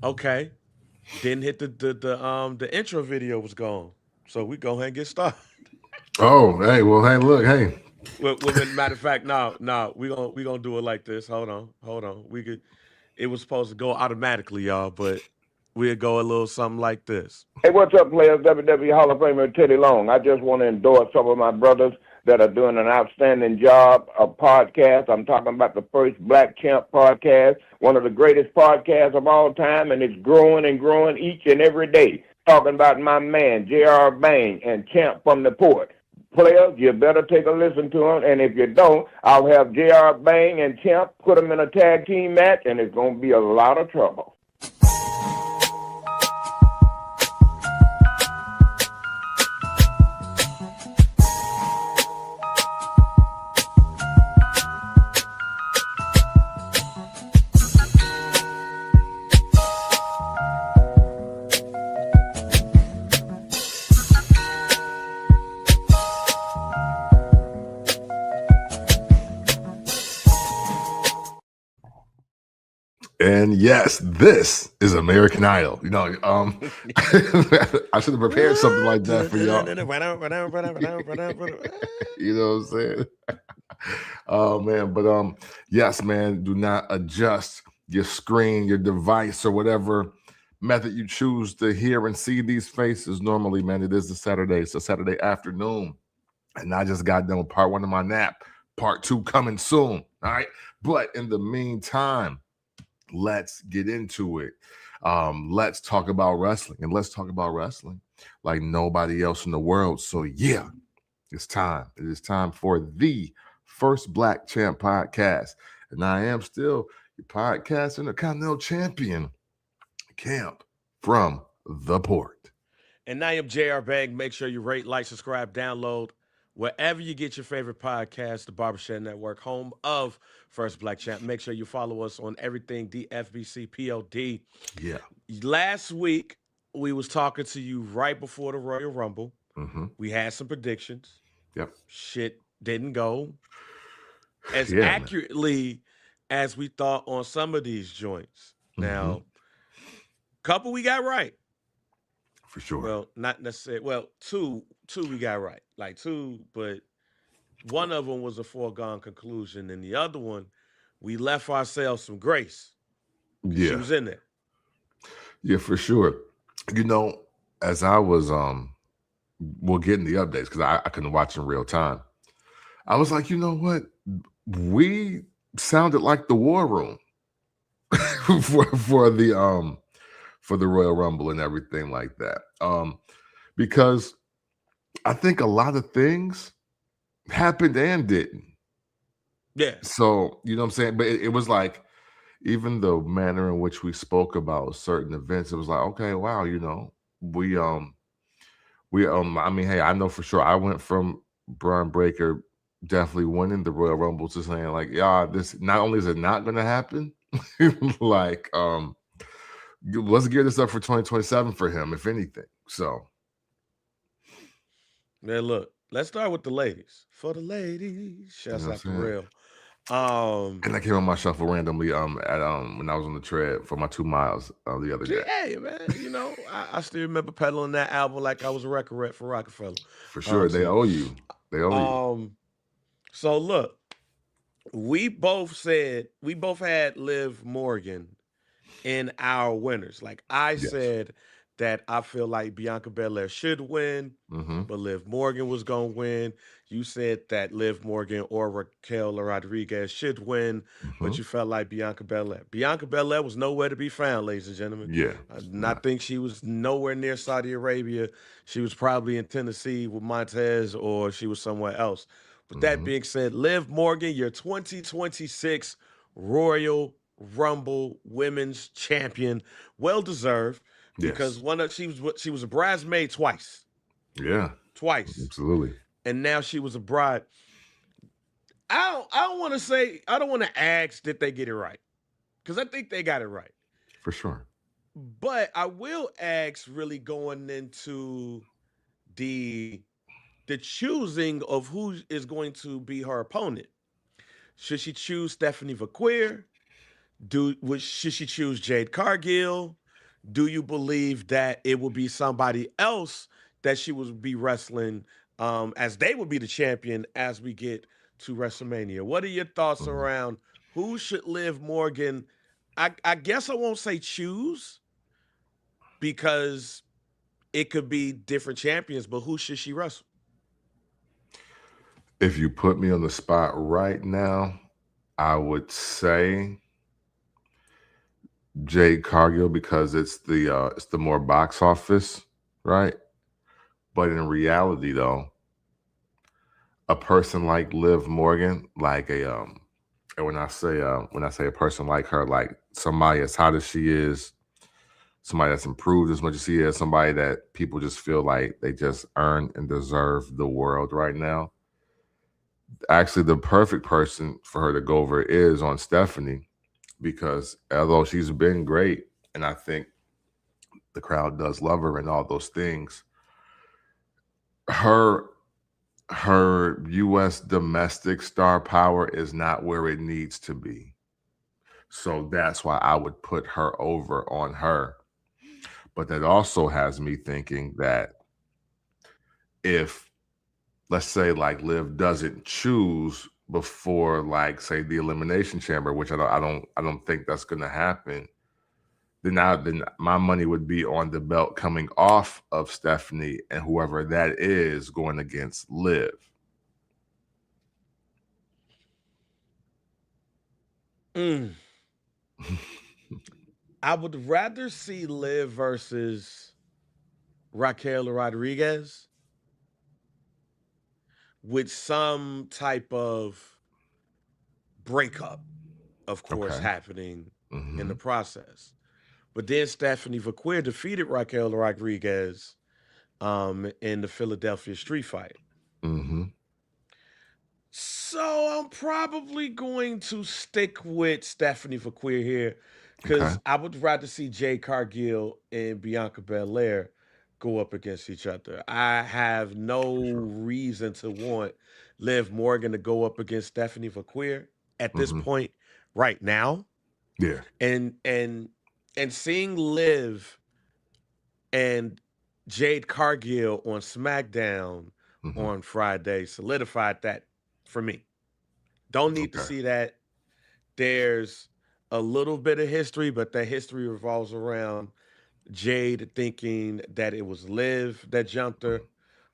Okay. Didn't hit the intro video was gone. So we go ahead and get started. Oh, hey, well, hey, look, hey. Matter of fact, no, we gonna do it like this. Hold on. We could. It was supposed to go automatically, y'all, but we'll go a little something like this. Hey, what's up, players? WWE Hall of Famer Teddy Long. I just want to endorse some of my brothers that are doing an outstanding job of podcast. I'm talking about the first Black Champ podcast, one of the greatest podcasts of all time, and it's growing and growing each and every day. Talking about my man, J.R. Bang and Champ from the Port. Players, you better take a listen to them, and if you don't, I'll have J.R. Bang and Champ put them in a tag team match, and it's going to be a lot of trouble. And yes, this is American Idol. I should have prepared something like that for y'all. You know what I'm saying? Oh man, but yes, man, do not adjust your screen, your device, or whatever method you choose to hear and see these faces. Normally, man, it is a Saturday. It's a Saturday afternoon. And I just got done with part 1 of my nap. Part 2 coming soon. All right. But in the meantime, let's get into it. Let's talk about wrestling, and let's talk about wrestling like nobody else in the world. So yeah, it's time. It is time for the first Black Champ podcast, and I am still your podcast Intercontinental Champion, Camp from the Port. And I am JR Bang. Make sure you rate, like, subscribe, download wherever you get your favorite podcast, the Barbershop Network, home of First Black Champ. Make sure you follow us on everything DFBC POD. Yeah. Last week, we was talking to you right before the Royal Rumble. Mm-hmm. We had some predictions. Yep. Shit didn't go as Yeah, accurately as we thought on some of these joints. Now, couple we got right. For sure. Well, not necessarily. Well, two we got right. Like two, but one of them was a foregone conclusion, and the other one, we left ourselves some grace. Yeah. She was in there. Yeah, for sure. As I was we'll get in the updates because I couldn't watch in real time. I was like, you know what? We sounded like the War Room for the Royal Rumble and everything like that. Because I think a lot of things happened and didn't. Yeah. So, you know what I'm saying? But it was like, even the manner in which we spoke about certain events, it was like, okay, wow, I mean, hey, I know for sure I went from Braun Breaker definitely winning the Royal Rumble to saying like, yeah, this not only is it not going to happen, like, let's gear this up for 2027 for him, if anything. So, man, look, let's start with the ladies. For the ladies, shouts out to Real. And I came on my shuffle randomly at when I was on the tread for my 2 miles the other day. Hey man, I still remember pedaling that album like I was a record rep for Rockefeller. For sure, they owe you. They owe you. So look, we both had Liv Morgan in our winners. Like I said that I feel like Bianca Belair should win, but Liv Morgan was going to win. You said that Liv Morgan or Raquel Rodriguez should win, but you felt like Bianca Belair. Bianca Belair was nowhere to be found, ladies and gentlemen. Yeah. I do not think she was nowhere near Saudi Arabia. She was probably in Tennessee with Montez, or she was somewhere else. But that being said, Liv Morgan, your 2026 Royal Rumble Women's Champion, well deserved. Because she was a bridesmaid twice. Yeah. Twice. Absolutely. And now she was a bride. I don't want to ask did they get it right. Because I think they got it right. For sure. But I will ask really going into the choosing of who is going to be her opponent. Should she choose Stephanie Vaquer? Should she choose Jade Cargill? do you believe that it will be somebody else that she would be wrestling as they would be the champion as we get to WrestleMania? What are your thoughts Mhm. around who should Liv Morgan? I guess I won't say choose because it could be different champions, but who should she wrestle? If you put me on the spot right now, I would say Jade Cargill because it's the more box office, right? But in reality, though, a person like Liv Morgan, like and when I say a person like her, like somebody as hot as she is, somebody that's improved as much as she is, somebody that people just feel like they just earn and deserve the world right now. Actually, the perfect person for her to go over is on Stephanie, because although she's been great, and I think the crowd does love her and all those things, her US domestic star power is not where it needs to be. So that's why I would put her over on her. But that also has me thinking that if, let's say, like Liv doesn't choose before, like, say, the Elimination Chamber, which I don't think that's going to happen, then my money would be on the belt coming off of Stephanie and whoever that is going against Liv. I would rather see Liv versus Raquel Rodriguez with some type of breakup, of course, Okay. happening in the Mm-hmm. process. But then Stephanie Vaquer defeated Raquel Rodriguez in the Philadelphia street fight. Mm-hmm. So I'm probably going to stick with Stephanie Vaquer here Okay. because I would rather see Jay Cargill and Bianca Belair go up against each other. I have no Sure. reason to want Liv Morgan to go up against Stephanie Vaquer at this Mm-hmm. point right now. Yeah. And seeing Liv and Jade Cargill on SmackDown Mm-hmm. on Friday solidified that for me. Don't need to Okay. see that. There's a little bit of history, but that history revolves around Jade thinking that it was Liv that jumped her,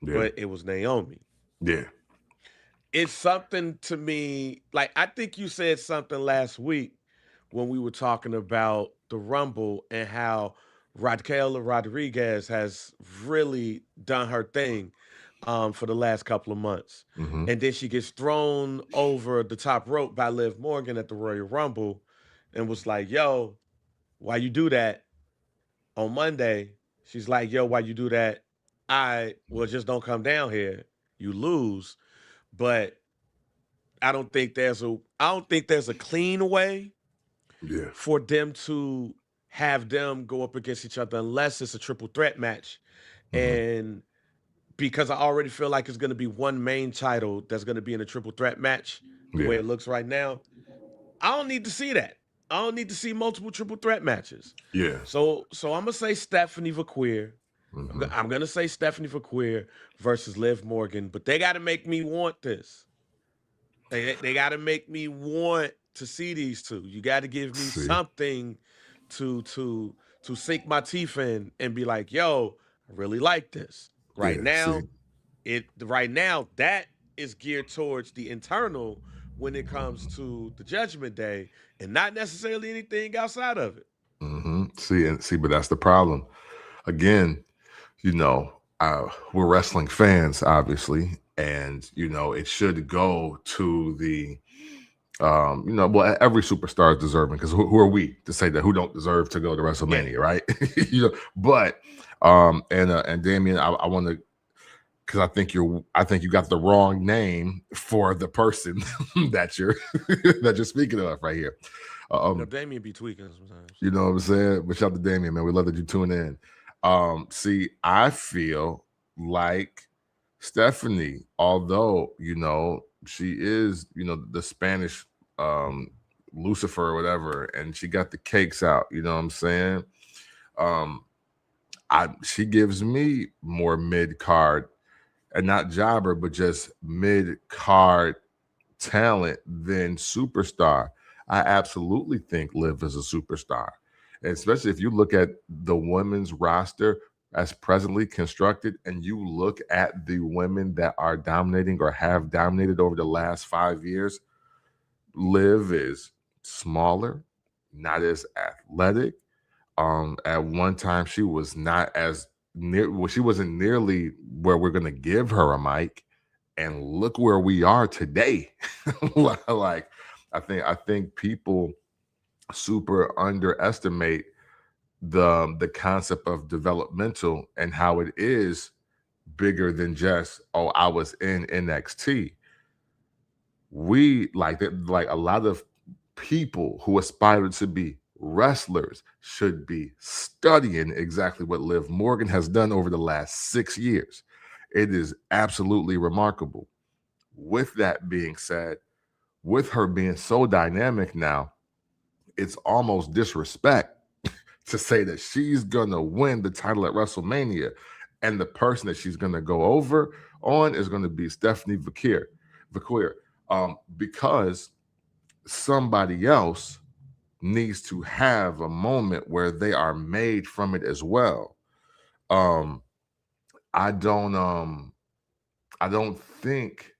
Yeah. but it was Naomi. Yeah. It's something to me, like I think you said something last week when we were talking about the Rumble and how Raquel Rodriguez has really done her thing for the last couple of months. Mm-hmm. And then she gets thrown over the top rope by Liv Morgan at the Royal Rumble and was like, yo, why you do that on Monday? She's like, yo, why you do that? Well, just don't come down here. You lose. But I don't think there's a clean way Yeah. for them to have them go up against each other unless it's a triple threat match. Mm-hmm. And because I already feel like it's going to be one main title that's going to be in a triple threat match, the way Yeah. it looks right now, I don't need to see that. I don't need to see multiple triple threat matches. Yeah. So I'm gonna say Stephanie Vaquer. Mm-hmm. I'm gonna say Stephanie Vaquer versus Liv Morgan, but they got to make me want this. They got to make me want to see these two. You got to give me See. something to sink my teeth in and be like, yo, I really like this. Right Yeah. See. now, that is geared towards the internal when it comes to the Judgment Day, and not necessarily anything outside of it. Mm-hmm. See, but that's the problem. Again, we're wrestling fans, obviously, and it should go to the well, every superstar is deserving, because who are we to say that who don't deserve to go to WrestleMania, Yeah. right? But and Damian, I want to, because I think you got the wrong name for the person that you're speaking of right here. Damien be tweaking sometimes. You know what I'm saying? But shout out to Damian, man. We love that you tune in. See, I feel like Stephanie, although, she is, the Spanish Lucifer or whatever, and she got the cakes out, you know what I'm saying? She gives me more mid-card, and not jobber, but just mid-card talent than superstar. I absolutely think Liv is a superstar. And especially if you look at the women's roster as presently constructed and you look at the women that are dominating or have dominated over the last 5 years, Liv is smaller, not as athletic. At one time, she was not as she wasn't nearly where we're going to give her a mic. And look where we are today. Like, I think people super underestimate the concept of developmental and how it is bigger than just, oh, I was in NXT. We like a lot of people who aspire to be wrestlers should be studying exactly what Liv Morgan has done over the last 6 years. It is absolutely remarkable. With that being said, with her being so dynamic now, it's almost disrespect to say that she's gonna win the title at WrestleMania, and the person that she's gonna go over on is gonna be Stephanie Vaquer, because somebody else needs to have a moment where they are made from it as well. I don't think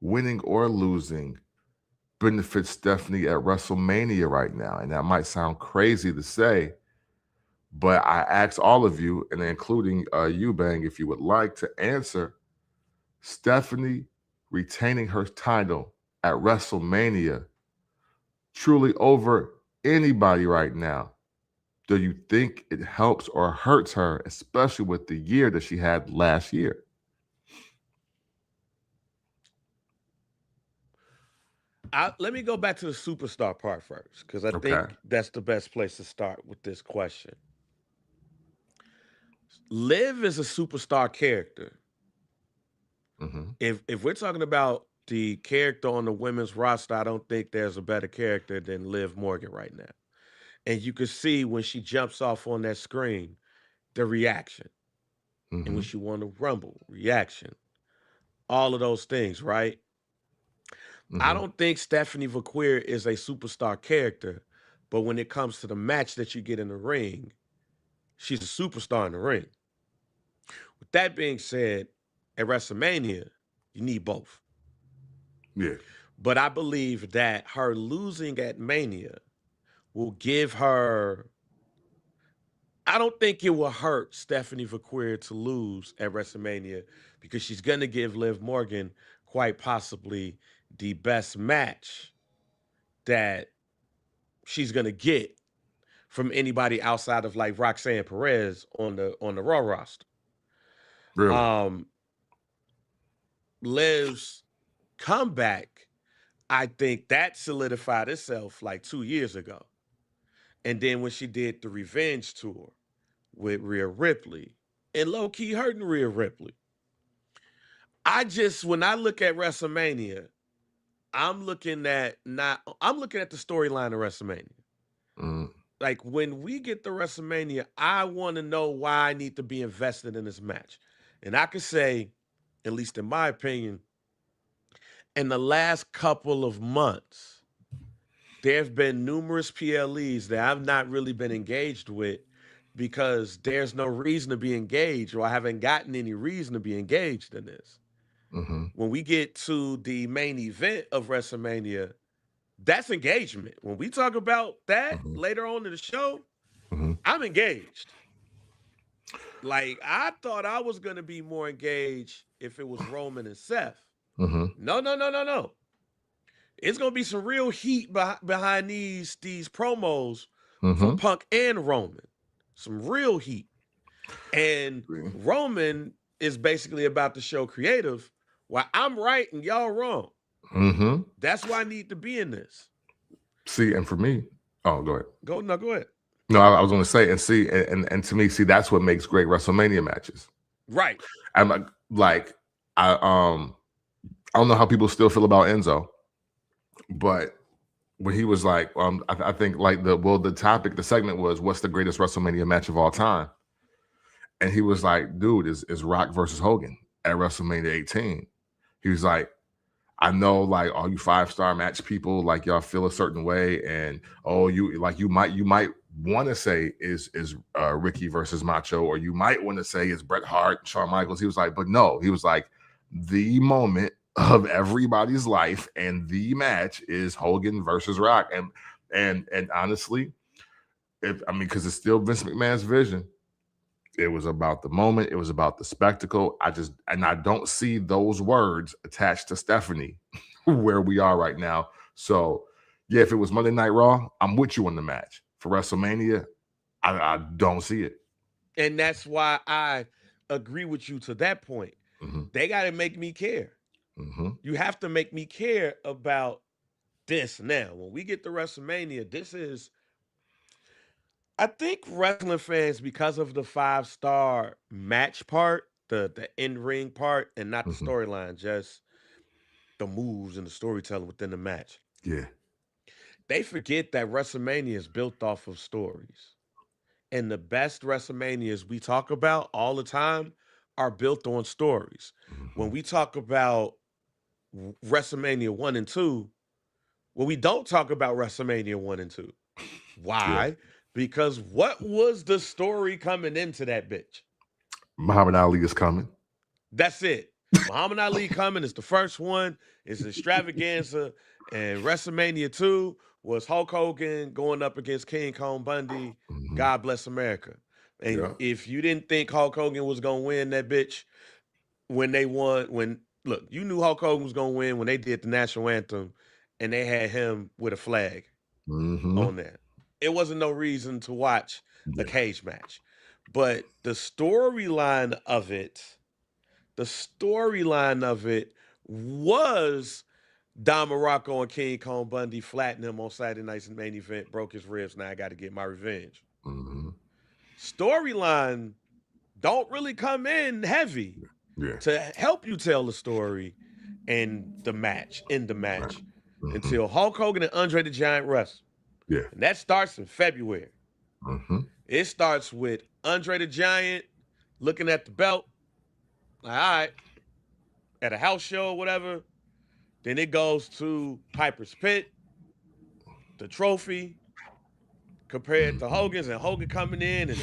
winning or losing benefits Stephanie at WrestleMania right now. And that might sound crazy to say, but I ask all of you, and including you, Bang, if you would like to answer, Stephanie retaining her title at WrestleMania truly over anybody right now, do you think it helps or hurts her, especially with the year that she had last year? Let me go back to the superstar part first, because I think that's the best place to start with this question. Liv is a superstar character. Mm-hmm. If we're talking about the character on the women's roster, I don't think there's a better character than Liv Morgan right now. And you can see when she jumps off on that screen, the reaction. Mm-hmm. And when she won the Rumble, reaction. All of those things, right? Mm-hmm. I don't think Stephanie Vaquer is a superstar character, but when it comes to the match that you get in the ring, she's a superstar in the ring. With that being said, at WrestleMania, you need both. Yeah. But I believe that her losing at Mania will give her. I don't think it will hurt Stephanie Vaquer to lose at WrestleMania, because she's going to give Liv Morgan quite possibly the best match that she's going to get from anybody outside of like Roxanne Perez on the Raw roster. Really? Liv's comeback, I think that solidified itself like 2 years ago. And then when she did the Revenge Tour with Rhea Ripley, and low-key hurting Rhea Ripley. When I look at WrestleMania, I'm looking at the storyline of WrestleMania. Mm. Like, when we get to WrestleMania, I want to know why I need to be invested in this match. And I could say, at least in my opinion, in the last couple of months, there have been numerous PLEs that I've not really been engaged with, because there's no reason to be engaged, or I haven't gotten any reason to be engaged in this. Mm-hmm. When we get to the main event of WrestleMania, that's engagement. When we talk about that later on in the show, I'm engaged. Like, I thought I was going to be more engaged if it was Roman and Seth. No. It's going to be some real heat behind these promos from Punk and Roman. Some real heat. And Roman is basically about to show creative, while I'm right and y'all wrong. That's why I need to be in this. See, and for me, oh, go ahead. Go ahead. No, I was going to say, and see, and to me, see, that's what makes great WrestleMania matches. Right. I'm like, I don't know how people still feel about Enzo, but when he was like, I think like the segment was, what's the greatest WrestleMania match of all time? And he was like, dude, is Rock versus Hogan at WrestleMania 18. He was like, I know like all you 5-star match people, like y'all feel a certain way, and you might want to say is Ricky versus Macho, or you might want to say is Bret Hart, Shawn Michaels. He was like, but no, he was like, the moment of everybody's life and the match is Hogan versus Rock. And honestly, because it's still Vince McMahon's vision. It was about the moment. It was about the spectacle. I don't see those words attached to Stephanie where we are right now. So, yeah, if it was Monday Night Raw, I'm with you on the match. For WrestleMania, I don't see it. And that's why I agree with you to that point. Mm-hmm. They got to make me care. Mm-hmm. You have to make me care about this now. When we get to WrestleMania, this is, I think wrestling fans, because of the 5-star match part, the in-ring part, and not the storyline, just the moves and the storytelling within the match. Yeah. They forget that WrestleMania is built off of stories. And the best WrestleManias we talk about all the time are built on stories. Mm-hmm. When we talk about WrestleMania 1 and 2, well, we don't talk about WrestleMania 1 and 2. Why? Yeah. Because what was the story coming into that bitch? Muhammad Ali is coming. That's it. Muhammad Ali coming is the first one. It's extravaganza. And WrestleMania 2 was Hulk Hogan going up against King Kong Bundy. Mm-hmm. God bless America. And if you didn't think Hulk Hogan was going to win that bitch when they won, look, you knew Hulk Hogan was going to win when they did the national anthem and they had him with a flag on there. It wasn't no reason to watch a cage match. But the storyline of it was Don Morocco and King Kong Bundy flattened him on Saturday night's main event, broke his ribs. Now I got to get my revenge. Mm-hmm. Storyline don't really come in heavy to help you tell the story in the match until Hulk Hogan and Andre the Giant wrestle. Yeah. And that starts in February. Mm-hmm. It starts with Andre the Giant looking at the belt. All right. At a house show or whatever. Then it goes to Piper's Pit, the trophy, compared to Hogan's, and Hogan coming in and,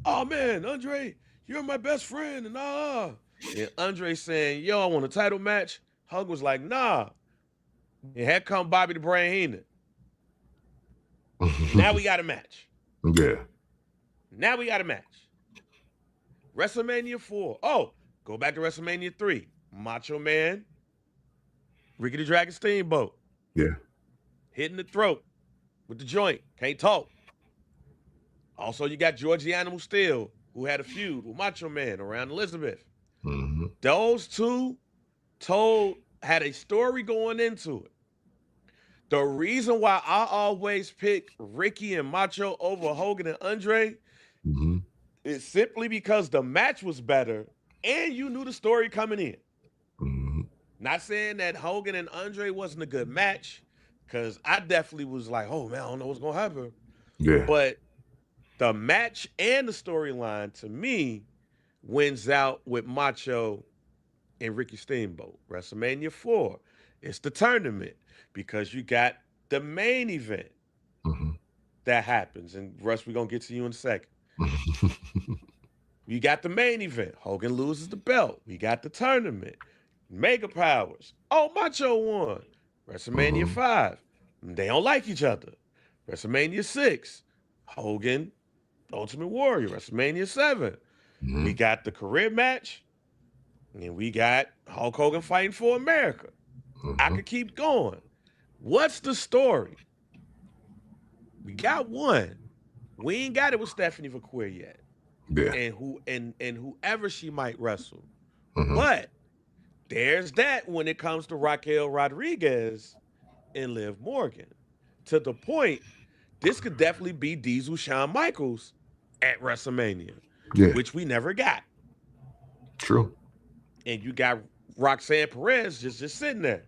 oh man, Andre, you're my best friend, and And Andre saying, yo, I want a title match. Hogan was like, nah. And here come Bobby the Brain Heenan. Now we got a match. Yeah. Now we got a match. WrestleMania 4. Oh, go back to WrestleMania 3. Macho Man, Ricky the Dragon Steamboat. Yeah. Hitting the throat with the joint. Can't talk. Also, you got George the Animal Steel, who had a feud with Macho Man around Elizabeth. Mm-hmm. Those two had a story going into it. The reason why I always pick Ricky and Macho over Hogan and Andre is simply because the match was better and you knew the story coming in. Mm-hmm. Not saying that Hogan and Andre wasn't a good match, because I definitely was like, oh man, I don't know what's going to happen. Yeah. But the match and the storyline, to me, wins out with Macho and Ricky Steamboat. WrestleMania 4, it's the tournament, because you got the main event that happens. And Russ, we're going to get to you in a second. You got the main event. Hogan loses the belt. We got the tournament. Mega Powers. Oh, Macho won. WrestleMania 5. They don't like each other. WrestleMania 6. Hogan, Ultimate Warrior. WrestleMania 7. We got the career match. And we got Hulk Hogan fighting for America. I could keep going. What's the story? We got one. We ain't got it with Stephanie Vaquer yet. Yeah. And whoever she might wrestle. But there's that when it comes to Raquel Rodriguez and Liv Morgan. To the point, this could definitely be Diesel Shawn Michaels at WrestleMania, which we never got. True. And you got Roxanne Perez just sitting there.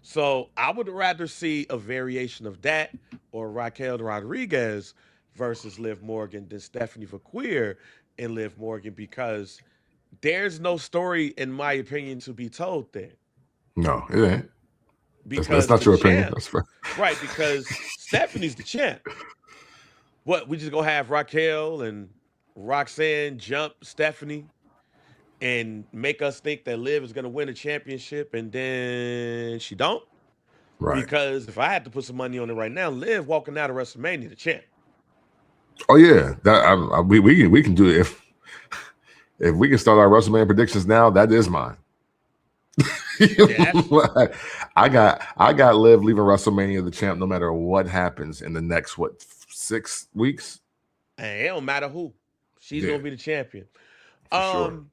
So I would rather see a variation of that or Raquel Rodriguez versus Liv Morgan than Stephanie Vaquer and Liv Morgan because there's no story, in my opinion, to be told there. No, it ain't. That's Because not the your opinion. champ, That's fair. right? Because Stephanie's the champ. What, we just gonna have Raquel and Roxanne jump Stephanie and make us think that Liv is gonna win a championship and then she don't? Right. Because if I had to put some money on it right now, Liv walking out of WrestleMania the champ. Oh yeah, that we can do it if we can start our WrestleMania predictions now. That is mine. I got Liv leaving WrestleMania the champ no matter what happens in the next 6 weeks. And it don't matter who. She's gonna be the champion. For sure.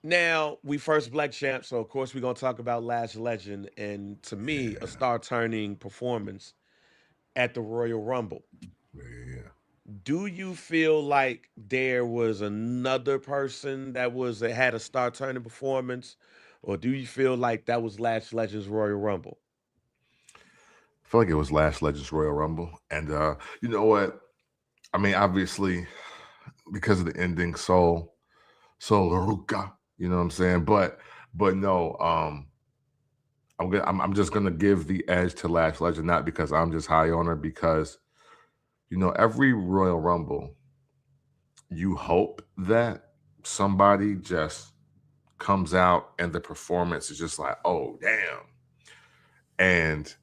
Now we first black champ, so of course we're gonna talk about Lash Legend, and to me, a star turning performance at the Royal Rumble. Yeah. Do you feel like there was another person that had a star turning performance, or do you feel like that was Lash Legend's Royal Rumble? I feel like it was Lash Legend's Royal Rumble, and you know what? I mean, obviously, because of the ending, so Ruka, you know what I'm saying? But no, I'm just gonna give the edge to Lash Legend, not because I'm just high on her, because every Royal Rumble, you hope that somebody just comes out and the performance is just like, oh damn. And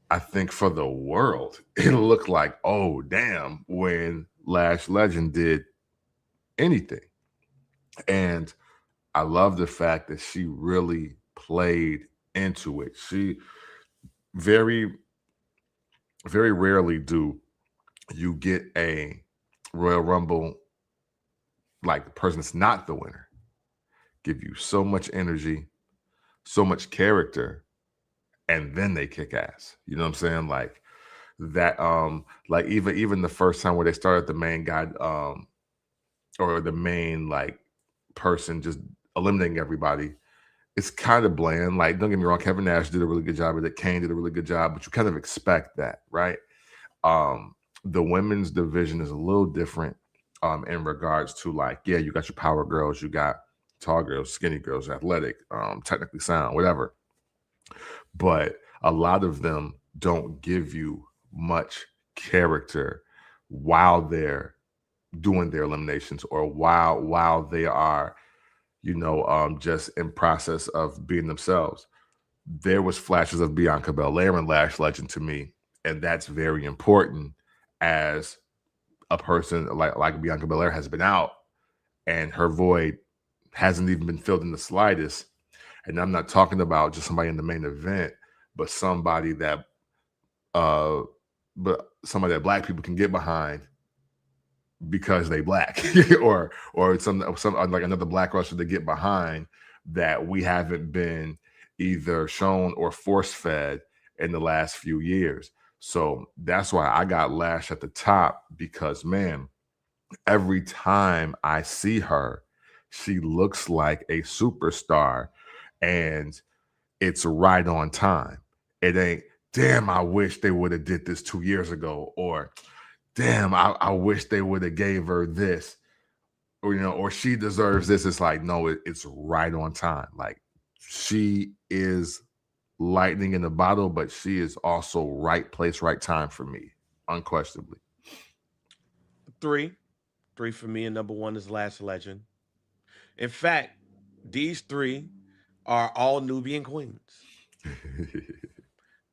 I think for the world, it looked like, oh damn, when Lash Legend did anything. And I love the fact that she really played into it. She very, very rarely do you get a Royal Rumble like the person that's not the winner give you so much energy, so much character, and then they kick ass. You know what I'm saying? Like that, like even the first time where they started the main guy, or the main like person just eliminating everybody, it's kind of bland. Like, don't get me wrong, Kevin Nash did a really good job with it. Kane did a really good job, but you kind of expect that, right? The women's division is a little different in regards to like, yeah, you got your power girls, you got tall girls, skinny girls, athletic, technically sound, whatever. But a lot of them don't give you much character while they're doing their eliminations or while they are, just in process of being themselves. There was flashes of Bianca Belair and Lash Legend to me, and that's very important as a person like Bianca Belair has been out and her void hasn't even been filled in the slightest. And I'm not talking about just somebody in the main event, but somebody that black people can get behind because they black or some like another black wrestler to get behind that we haven't been either shown or force fed in the last few years. So that's why I got Lash at the top, because man, every time I see her, she looks like a superstar, and it's right on time. It ain't, damn, I wish they would have did this 2 years ago, or damn, I wish they would have gave her this, or she deserves this. It's like, no, it's right on time. Like, she is lightning in the bottle, but she is also right place, right time for me, unquestionably. Three for me, and number one is Lash Legend. In fact, these three are all Nubian queens,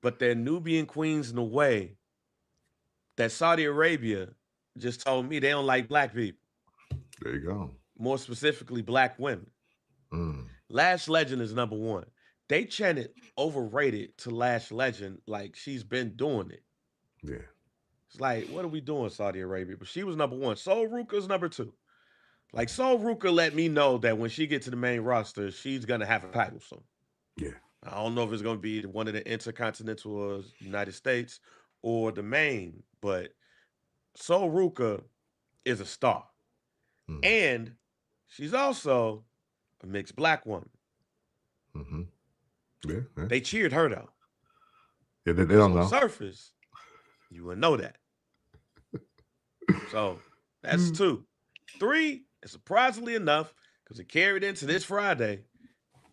but they're Nubian queens in a way that Saudi Arabia just told me they don't like black people. There you go. More specifically, black women. Lash Legend is number one. They chanted overrated to Lash Legend like she's been doing it. Yeah. It's like, what are we doing, Saudi Arabia? But she was number one. Sol Ruka's number two. Like, Sol Ruka let me know that when she gets to the main roster, she's gonna have a title soon. Yeah. I don't know if it's gonna be one of the Intercontinental or United States or the main, but Sol Ruka is a star. And she's also a mixed black woman. Yeah. They cheered her though. Yeah, they don't On know. the surface, you would know that. So that's 2. 3, and surprisingly enough, because it carried into this Friday,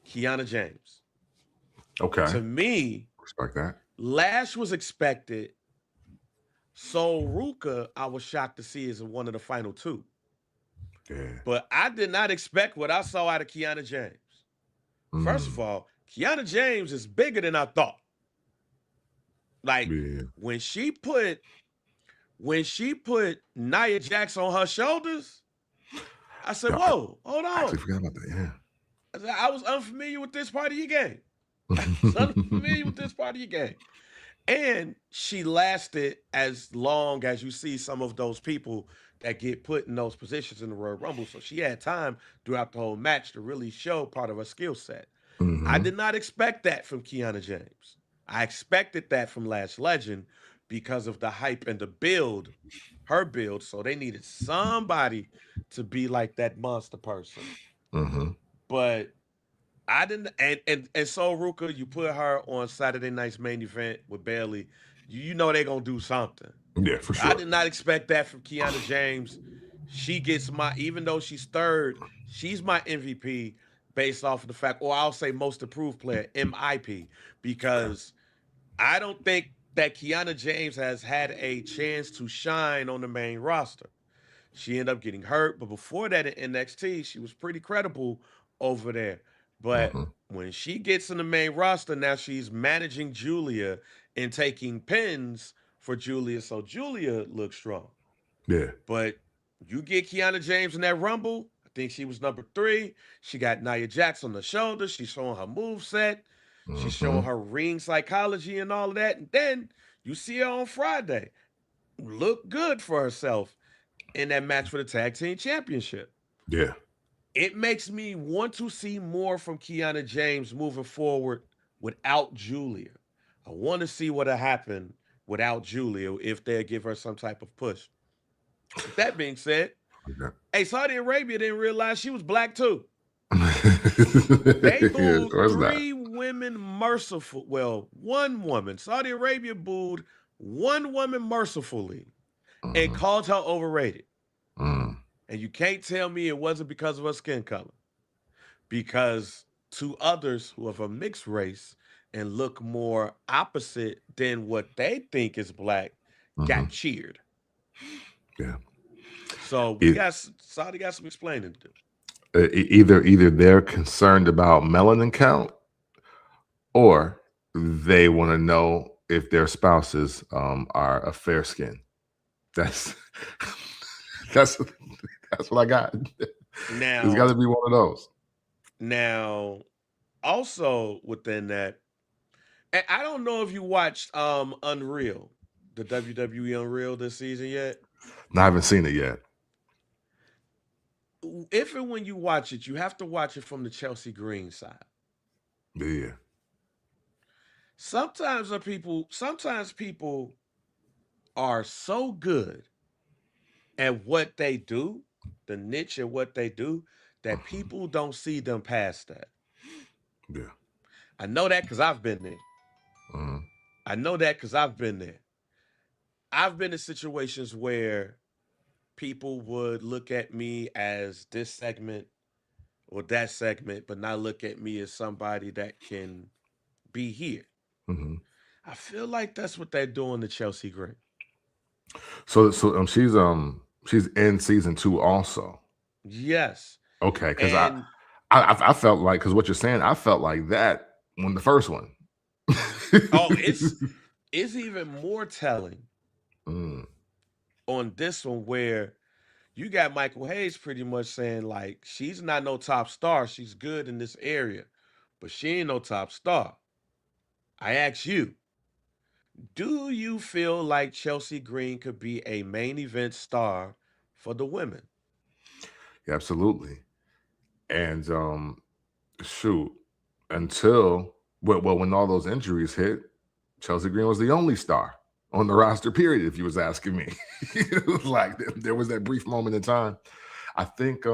Kiana James. Okay. To me, Respect that. Lash was expected. So Ruka, I was shocked to see is one of the final 2. Yeah. But I did not expect what I saw out of Kiana James. First of all, Kiana James is bigger than I thought. Like when she put Nia Jax on her shoulders, I said, "Whoa, hold on!" I actually forgot about that. Yeah, I said, I was unfamiliar with this part of your game. I was unfamiliar with this part of your game. And she lasted as long as you see some of those people that get put in those positions in the Royal Rumble. So she had time throughout the whole match to really show part of her skill set. I did not expect that from Kiana James. I expected that from Lash Legend because of the hype and the build, her build. So they needed somebody to be like that monster person. But I didn't, and so Ruka, you put her on Saturday night's main event with Bailey. You know they're gonna do something. Yeah, for sure. I did not expect that from Kiana James. She gets even though she's 3rd, she's my MVP based off of the fact, or I'll say most improved player, MIP, because I don't think that Kiana James has had a chance to shine on the main roster. She ended up getting hurt, but before that in NXT, she was pretty credible over there. But when she gets in the main roster, now she's managing Julia and taking pins for Julia, so Julia looks strong. Yeah. But you get Kiana James in that Rumble, I think she was number 3. She got Nia Jax on the shoulder. She's showing her moveset. She's showing her ring psychology and all of that. And then you see her on Friday look good for herself in that match for the tag team championship. Yeah. It makes me want to see more from Kiana James moving forward without Julia. I want to see what'll happen without Julia if they'll give her some type of push. With that being said, hey, Saudi Arabia didn't realize she was black too. They booed 3 women merciful. Well, 1 woman. Saudi Arabia booed 1 woman mercifully and called her overrated. And you can't tell me it wasn't because of her skin color. Because 2 others who have a mixed race and look more opposite than what they think is black got cheered. Yeah. So Saudi got some explaining to do. Either they're concerned about melanin count, or they want to know if their spouses are a fair skin. That's what I got. Now It's got to be one of those. Now, also within that, and I don't know if you watched Unreal, the WWE Unreal this season yet. No, I haven't seen it yet. If and when you watch it, you have to watch it from the Chelsea Green side. Yeah. Sometimes people are so good at what they do, the niche of what they do, that people don't see them past that. Yeah. I know that because I've been there. I know that because I've been there. I've been in situations where people would look at me as this segment or that segment, but not look at me as somebody that can be here. I feel like that's what they're doing to Chelsea Green. So she's in season 2 also. Yes. Okay, because I felt like, because what you're saying, I felt like that when the first one. it's even more telling on this one, where you got Michael Hayes pretty much saying, like, she's not no top star. She's good in this area, but she ain't no top star. I ask you, do you feel like Chelsea Green could be a main event star for the women? Yeah, absolutely. And shoot, until when all those injuries hit, Chelsea Green was the only star on the roster, period, if you was asking me. It was like there was that brief moment in time. I think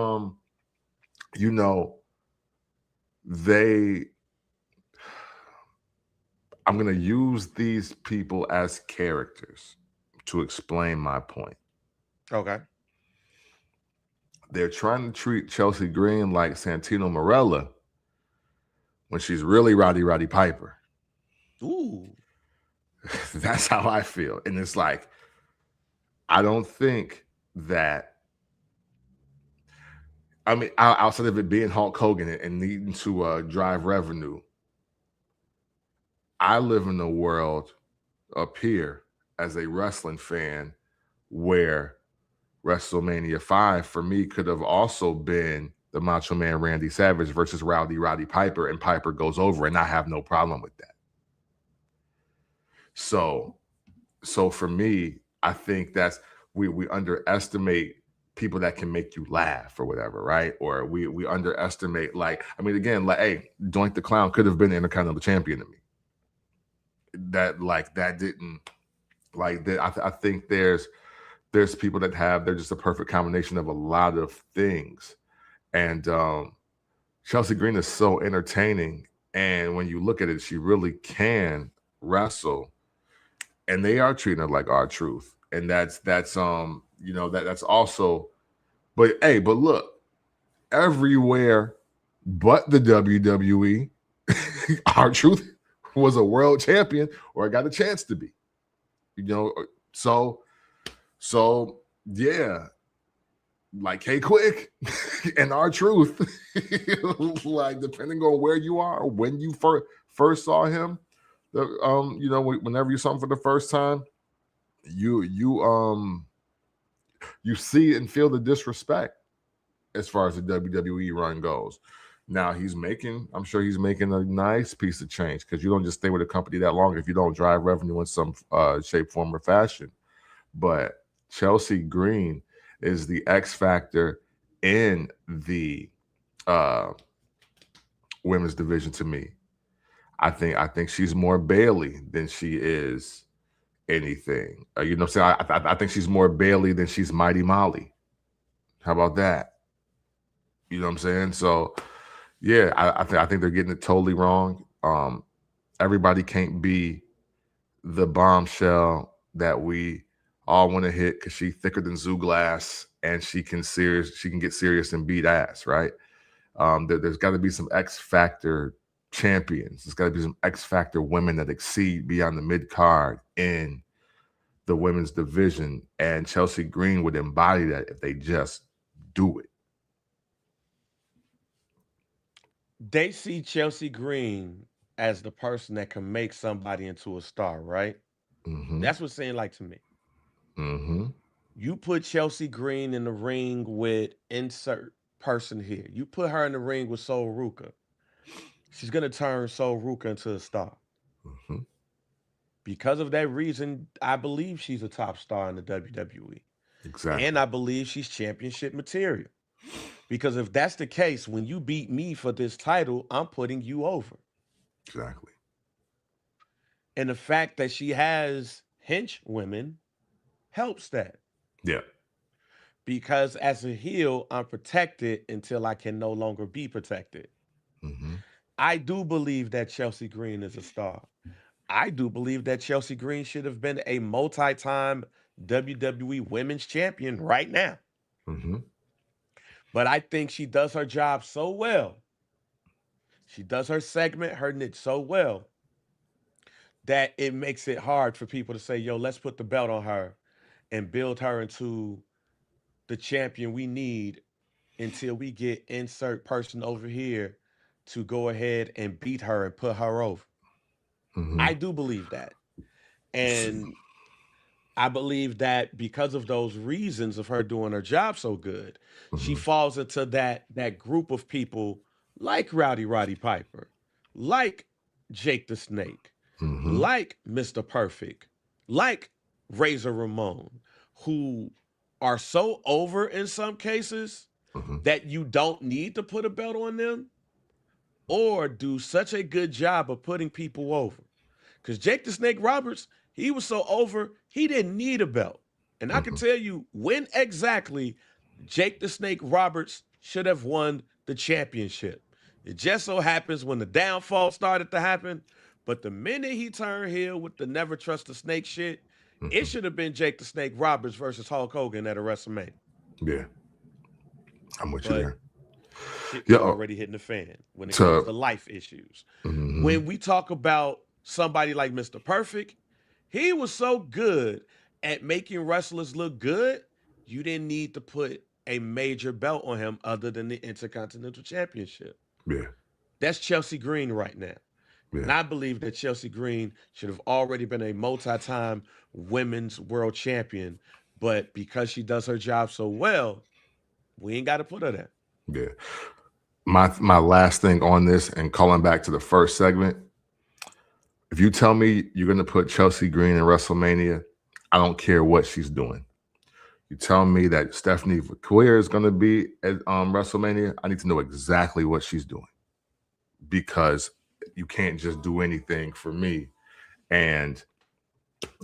I'm going to use these people as characters to explain my point. Okay. They're trying to treat Chelsea Green like Santino Marella when she's really Roddy Piper. Ooh. That's how I feel. And it's like, I don't think that, I mean, outside of it being Hulk Hogan and needing to drive revenue, I live in a world up here as a wrestling fan where WrestleMania 5 for me could have also been the Macho Man Randy Savage versus Roddy Piper, and Piper goes over, and I have no problem with that. So for me, I think that's we underestimate people that can make you laugh or whatever, right? Or we underestimate, like, I mean, again, like, hey, Doink the Clown could have been Intercontinental Champion to me. That didn't, like, that. I think there's people that they're just a perfect combination of a lot of things. And Chelsea Green is so entertaining. And when you look at it, she really can wrestle. And they are treating her like R-Truth. And that's also, but look, everywhere but the WWE, R-Truth was a world champion or got a chance to be. So yeah, like K-Quick and R-Truth, like, depending on where you are, when you first saw him, whenever you saw him for the first time, you see and feel the disrespect as far as the WWE run goes. Now I'm sure he's making a nice piece of change, because you don't just stay with a company that long if you don't drive revenue in some shape, form, or fashion. But Chelsea Green is the X factor in the women's division to me. I think she's more Bailey than she is anything. You know what I'm saying? I think she's more Bailey than she's Mighty Molly. How about that? You know what I'm saying? So yeah, I think they're getting it totally wrong. Everybody can't be the bombshell that we all want to hit because she's thicker than zoo glass and she can get serious and beat ass, right? There's got to be some X Factor champions. There's got to be some X Factor women that exceed beyond the mid card in the women's division, and Chelsea Green would embody that if they just do it. They see Chelsea Green as the person that can make somebody into a star, right? Mm-hmm. That's what it seemed like to me. Mm-hmm. You put Chelsea Green in the ring with insert person here. You put her in the ring with Sol Ruka. She's going to turn Sol Ruka into a star. Mm-hmm. Because of that reason, I believe she's a top star in the WWE. Exactly. And I believe she's championship material. Because if that's the case, when you beat me for this title, I'm putting you over. Exactly. And the fact that she has hench women helps that. Yeah. Because as a heel, I'm protected until I can no longer be protected. Mm-hmm. I do believe that Chelsea Green is a star. I do believe that Chelsea Green should have been a multi-time WWE Women's Champion right now. Mm-hmm. But I think she does her job so well. She does her segment, her niche so well that it makes it hard for people to say, yo, let's put the belt on her and build her into the champion we need until we get insert person over here to go ahead and beat her and put her over. Mm-hmm. I do believe that. And I believe that because of those reasons of her doing her job so good, she falls into that group of people like Roddy Piper, like Jake the Snake, like Mr. Perfect, like Razor Ramon, who are so over in some cases that you don't need to put a belt on them or do such a good job of putting people over. Because Jake the Snake Roberts, he was so over, he didn't need a belt. And I can tell you when exactly Jake the Snake Roberts should have won the championship. It just so happens when the downfall started to happen, But the minute he turned heel with the never trust a snake shit, it Mhm. should have been Jake the Snake Roberts versus Hulk Hogan at a WrestleMania. Yeah, I'm with you But there. shit was Yeah. already hitting the fan when it comes To to life issues. mhm. When we talk about somebody like Mr. Perfect, he was so good at making wrestlers look good, you didn't need to put a major belt on him other than the Intercontinental Championship. Yeah, That's Chelsea Green right now. And yeah, I believe that Chelsea Green should have already been a multi-time women's world champion. But because she does her job so well, we ain't got to put her there. yeah. My last thing on this, and calling back to the first segment, if you tell me you're going to put Chelsea Green in WrestleMania, I don't care what she's doing. You tell me that Stephanie McQueer is going to be at WrestleMania, I need to know exactly what she's doing, because you can't just do anything for me, and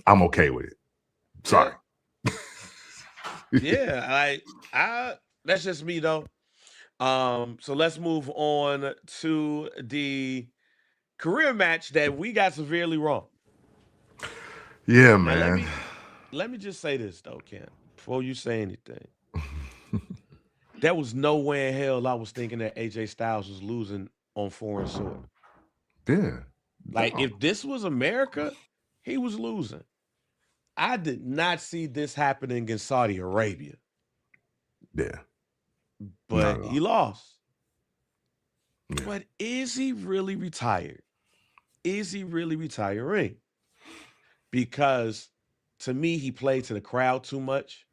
I'm okay with it. Sorry. Yeah, I that's just me though. So let's move on to the career match that we got severely wrong. Yeah, Now man. let me just say this though, Ken, before you say anything. There was no way in hell I was thinking that AJ Styles was losing on foreign soil. Yeah. Like No. if this was America, he was losing. I did not see this happening in Saudi Arabia, Yeah. Not but at he all. lost. Yeah. But is he really retired? Is he really retiring? Because to me, he played to the crowd too much.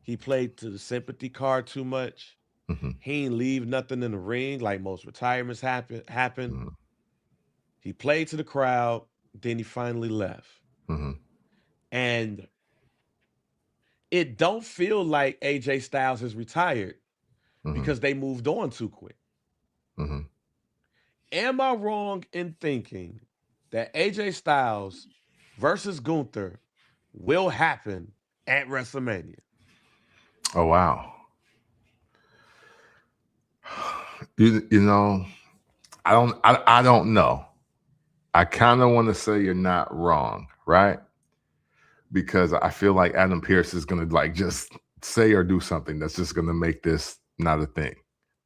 He played to the sympathy card too much. Mm-hmm. He ain't leave nothing in the ring like most retirements happen. Mm-hmm. He played to the crowd, then he finally left. Mm-hmm. And it don't feel like AJ Styles is retired Mm-hmm. because they moved on too quick. Mm-hmm. Am I wrong in thinking that AJ Styles versus Gunther will happen at WrestleMania? Oh wow. You know, I don't know. I kind of want to say you're not wrong, right? Because I feel like Adam Pearce is gonna like just say or do something that's just gonna make this not a thing.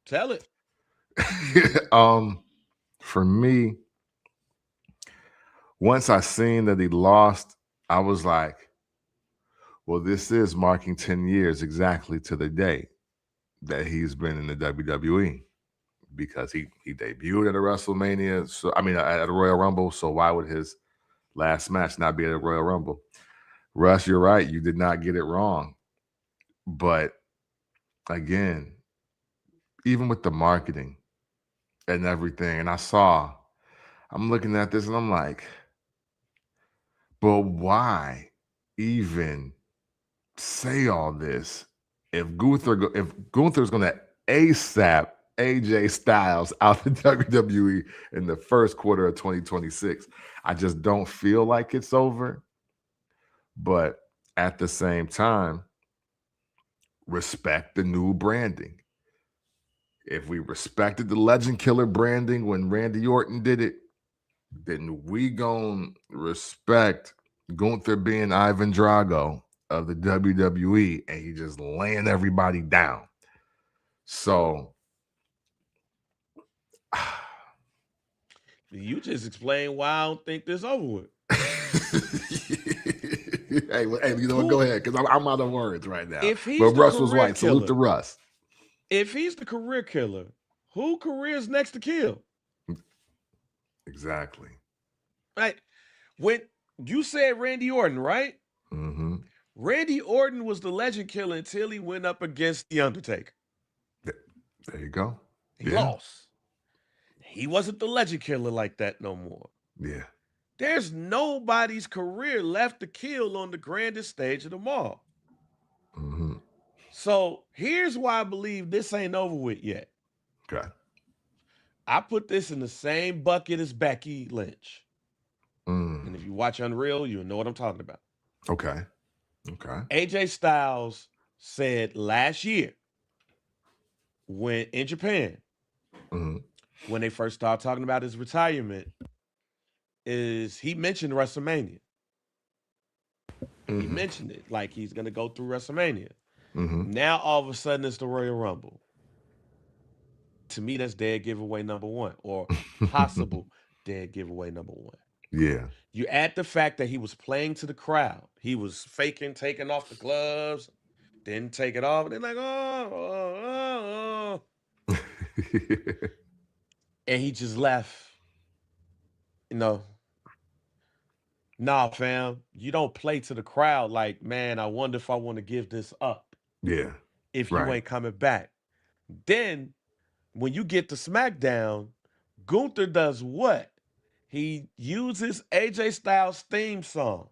Tell it. For me, once I seen that he lost, I was like, well, this is marking 10 years exactly to the day that he's been in the WWE, because he debuted at a WrestleMania. So I mean, at a Royal Rumble. So why would his last match not be at a Royal Rumble? Russ, you're right. You did not get it wrong. But again, even with the marketing and everything, and I'm looking at this and I'm like, but why even say all this if Gunther's going to ASAP AJ Styles out the WWE in the first quarter of 2026? I just don't feel like it's over. But at the same time, respect the new branding. If we respected the Legend Killer branding when Randy Orton did it, then we gon' respect Gunther being Ivan Drago of the WWE, and he just laying everybody down. So You just explain why I don't think this over with. hey, you know what? Go ahead, because I'm out of words right now. If he's But the Russ was career right. Salute to killer, Russ. if he's the career killer, who career's next to kill? Exactly. Right? When you said Randy Orton, right? Mm-hmm. Randy Orton was the legend killer until he went up against The Undertaker. There you go. He lost. He wasn't the legend killer like that no more. Yeah. There's nobody's career left to kill on the grandest stage of them all. Mm-hmm. So here's why I believe this ain't over with yet. Okay. I put this in the same bucket as Becky Lynch. Mm. And if you watch Unreal, you'll know what I'm talking about. Okay. Okay. AJ Styles said last year when in Japan, Mm-hmm. when they first started talking about his retirement, is he mentioned WrestleMania. He mentioned it like he's gonna go through WrestleMania. Now all of a sudden it's the Royal Rumble. To me, that's dead giveaway number one, or possible dead giveaway number one. Yeah. You add the fact that he was playing to the crowd. He was faking taking off the gloves, didn't take it off, and they're like, oh. And he just left. Nah, fam, you don't play to the crowd like, man, I wonder if I want to give this up. Yeah. If you ain't coming back. Then when you get to SmackDown, Gunther does what? He uses AJ Styles' theme song.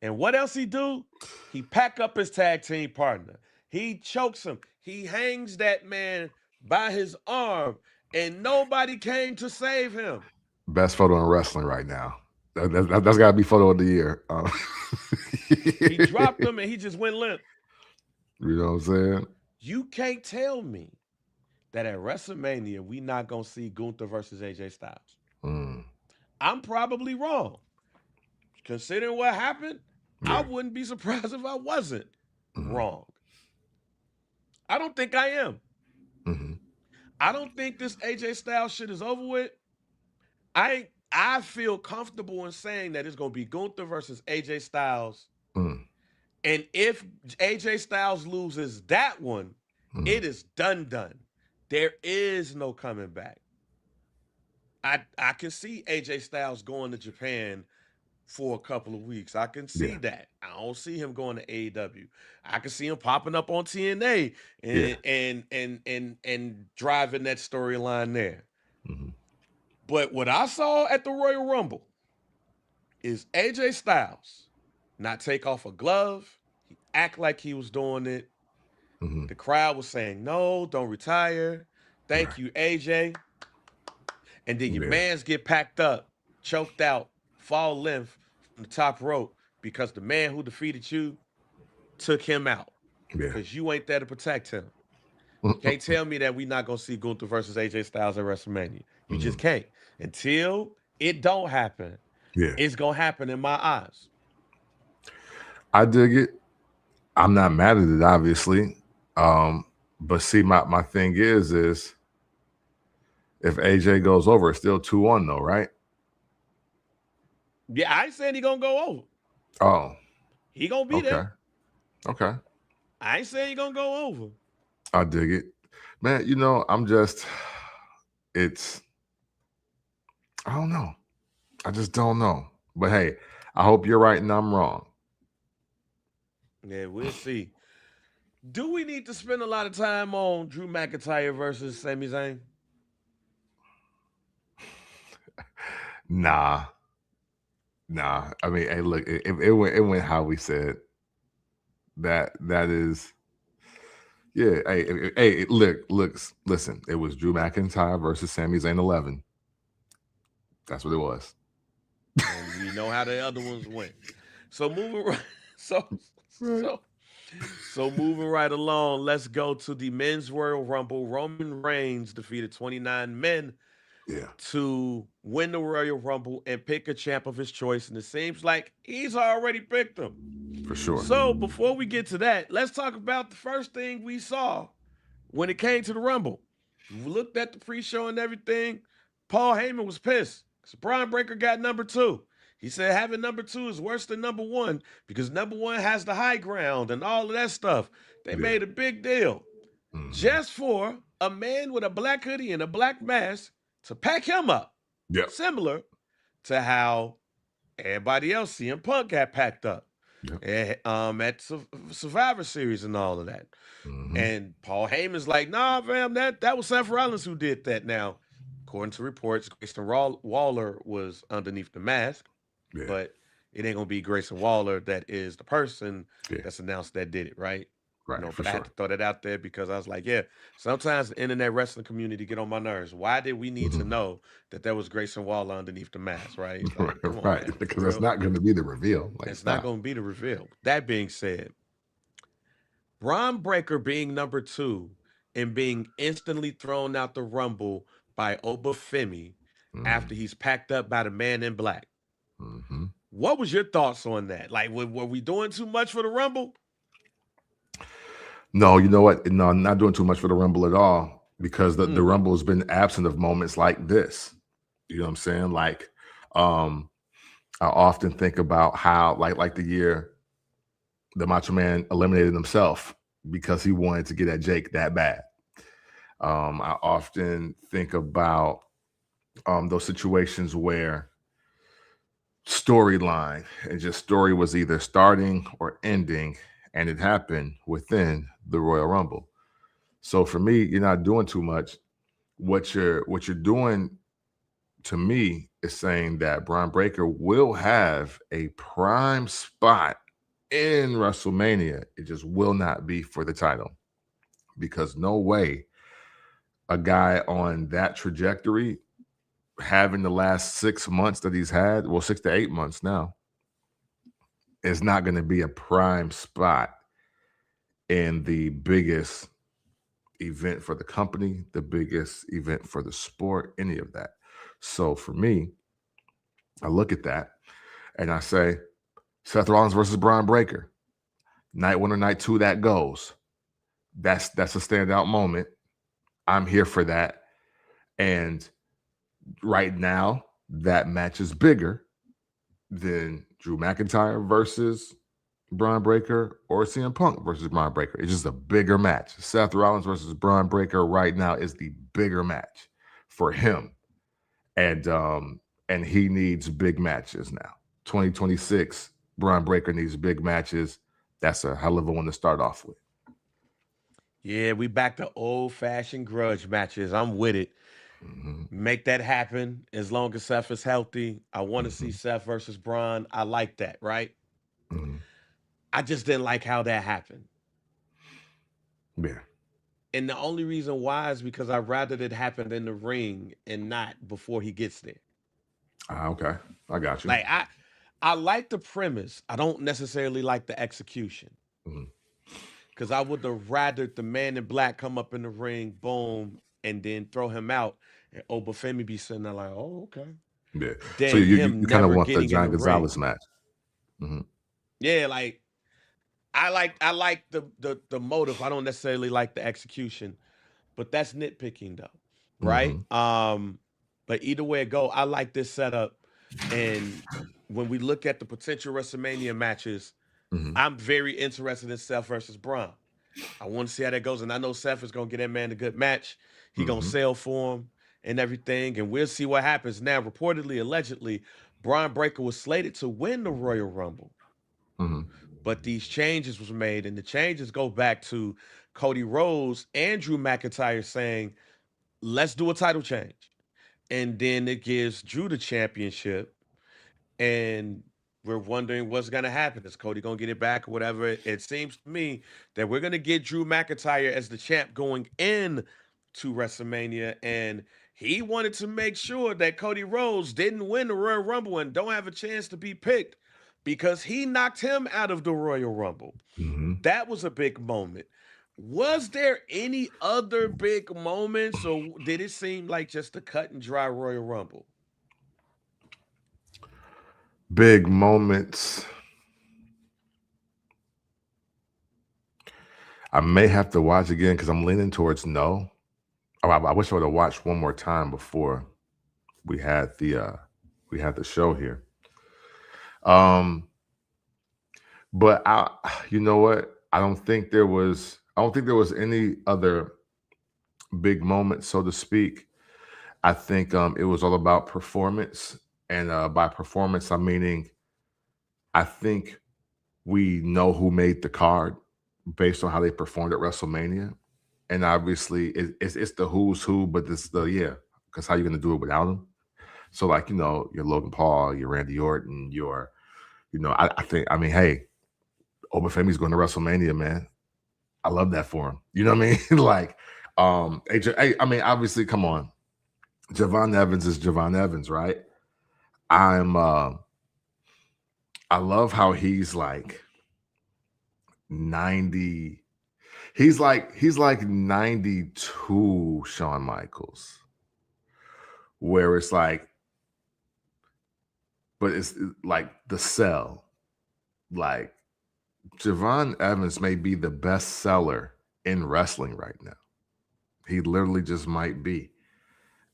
And what else he do? He pack up his tag team partner. He chokes him. He hangs that man by his arm, and nobody came to save him. Best photo in wrestling right now. That's got to be photo of the year. He dropped him, and he just went limp. You know what I'm saying? You can't tell me that at WrestleMania we not gonna see Gunther versus AJ Styles. I'm probably wrong. Considering what happened, I wouldn't be surprised if I wasn't wrong. I don't think I am. I don't think this AJ Styles shit is over with. I feel comfortable in saying that it's gonna be Gunther versus AJ Styles. And if AJ Styles loses that one, it is done. There is no coming back. I can see AJ Styles going to Japan for a couple of weeks. I can see that. I don't see him going to AEW. I can see him popping up on TNA and driving that storyline there. But what I saw at the Royal Rumble is AJ Styles not take off a glove. He act like he was doing it. The crowd was saying, no, don't retire. Thank you, AJ. And then your mans get packed up, choked out, fall limp from the top rope because the man who defeated you took him out. Because you ain't there to protect him. Can't tell me that we not going to see Gunther versus AJ Styles at WrestleMania. You just can't. Until it don't happen, it's going to happen in my eyes. I dig it. I'm not mad at it, obviously. But see, my thing is if AJ goes over, it's still 2-1 though, right? Yeah, I ain't saying he gonna go over. Oh. He gonna be there. Okay. I ain't saying he gonna go over. I dig it. Man, I don't know. I just don't know. But hey, I hope you're right and I'm wrong. Yeah, we'll see. Do we need to spend a lot of time on Drew McIntyre versus Sami Zayn? Nah. I mean, hey, look, it went how we said. That is, yeah. Hey, listen. It was Drew McIntyre versus Sami Zayn 11. That's what it was. And we know how the other ones went. So moving right, so moving right along, let's go to the men's Royal Rumble. Roman Reigns defeated 29 men to win the Royal Rumble and pick a champ of his choice. And it seems like he's already picked them. For sure. So before we get to that, let's talk about the first thing we saw when it came to the Rumble. We looked at the pre-show and everything. Paul Heyman was pissed because Braun Breaker got number 2. He said having number 2 is worse than number 1 because number 1 has the high ground and all of that stuff. They made a big deal just for a man with a black hoodie and a black mask to pack him up. Similar to how everybody else, CM Punk, got packed up at Survivor Series and all of that. And Paul Heyman's like, nah, fam, that was Seth Rollins who did that. Now, according to reports, Grayson Waller was underneath the mask, but it ain't gonna be Grayson Waller that is the person that's announced that did it, right? Right. But I had to throw that out there because I was like, sometimes the internet wrestling community get on my nerves. Why did we need to know that there was Grayson Waller underneath the mask, right? Like, right, man, because it's not going to be the reveal. It's not going to be the reveal. That being said, Braun Breaker being number 2 and being instantly thrown out the Rumble by Oba Femi after he's packed up by the Man in Black. Mm-hmm. What was your thoughts on that? Like, were we doing too much for the Rumble? No, you know what? No, I'm not doing too much for the Rumble at all, because the Rumble has been absent of moments like this. You know what I'm saying? Like, I often think about how, like the year the Macho Man eliminated himself because he wanted to get at Jake that bad. I often think about those situations where storyline and just story was either starting or ending, and it happened within the Royal Rumble. So for me, you're not doing too much. What you're doing, to me, is saying that Braun Breaker will have a prime spot in WrestleMania. It just will not be for the title, because no way a guy on that trajectory, having the last 6 months that he's had, well, 6 to 8 months now, is not going to be a prime spot in the biggest event for the company, the biggest event for the sport, any of that. So for me, I look at that and I say, Seth Rollins versus Braun Breaker, night 1 or night 2, that goes. That's a standout moment. I'm here for that. And right now, that match is bigger than Drew McIntyre versus Braun Breaker or CM Punk versus Braun Breaker. It's just a bigger match. Seth Rollins versus Braun Breaker right now is the bigger match for him. And he needs big matches now. 2026, Braun Breaker needs big matches. That's a hell of a one to start off with. Yeah, we back to old-fashioned grudge matches. I'm with it. Make that happen as long as Seth is healthy. I want to see Seth versus Braun. I like that, right? I just didn't like how that happened. Yeah. And the only reason why is because I'd rather it happened in the ring and not before he gets there. Okay. I got you. Like, I like the premise. I don't necessarily like the execution. Because I would have rather the Man in Black come up in the ring, boom, and then throw him out, and Oba Femi be sitting there like, oh, okay. Yeah. Then So you him kind of never want the getting in John the Gonzalez ring. match. Yeah, like I like the motive. I don't necessarily like the execution, but that's nitpicking though, right? But either way it go, I like this setup. And when we look at the potential WrestleMania matches, I'm very interested in Seth versus Braun. I want to see how that goes, and I know Seth is gonna get that man a good match. He gonna sell for him and everything, and we'll see what happens. Now, reportedly, allegedly, Braun Breaker was slated to win the Royal Rumble. But these changes was made, and the changes go back to Cody Rhodes and Drew McIntyre saying, let's do a title change. And then it gives Drew the championship, and we're wondering what's going to happen. Is Cody going to get it back or whatever? It seems to me that we're going to get Drew McIntyre as the champ going in to WrestleMania, and he wanted to make sure that Cody Rhodes didn't win the Royal Rumble and don't have a chance to be picked because he knocked him out of the Royal Rumble. That was a big moment. Was there any other big moments, or did it seem like just a cut and dry Royal Rumble? Big moments. I may have to watch again because I'm leaning towards no. Oh, I wish I would have watched one more time before we had the show here. But you know what? I don't think there was any other big moment, so to speak. I think it was all about performance, and by performance, I'm meaning I think we know who made the card based on how they performed at WrestleMania, and obviously it's the who's who, but it's because how you going to do it without them? So like your Logan Paul, your Randy Orton, I mean, hey, Oba Femi's going to WrestleMania, man. I love that for him. You know what I mean? Like, AJ, I mean, obviously, come on. Javon Evans is Javon Evans, right? I love how he's like 90. He's like 92 Shawn Michaels, where it's like, but it's like the sell. Like Javon Evans may be the best seller in wrestling right now. He literally just might be.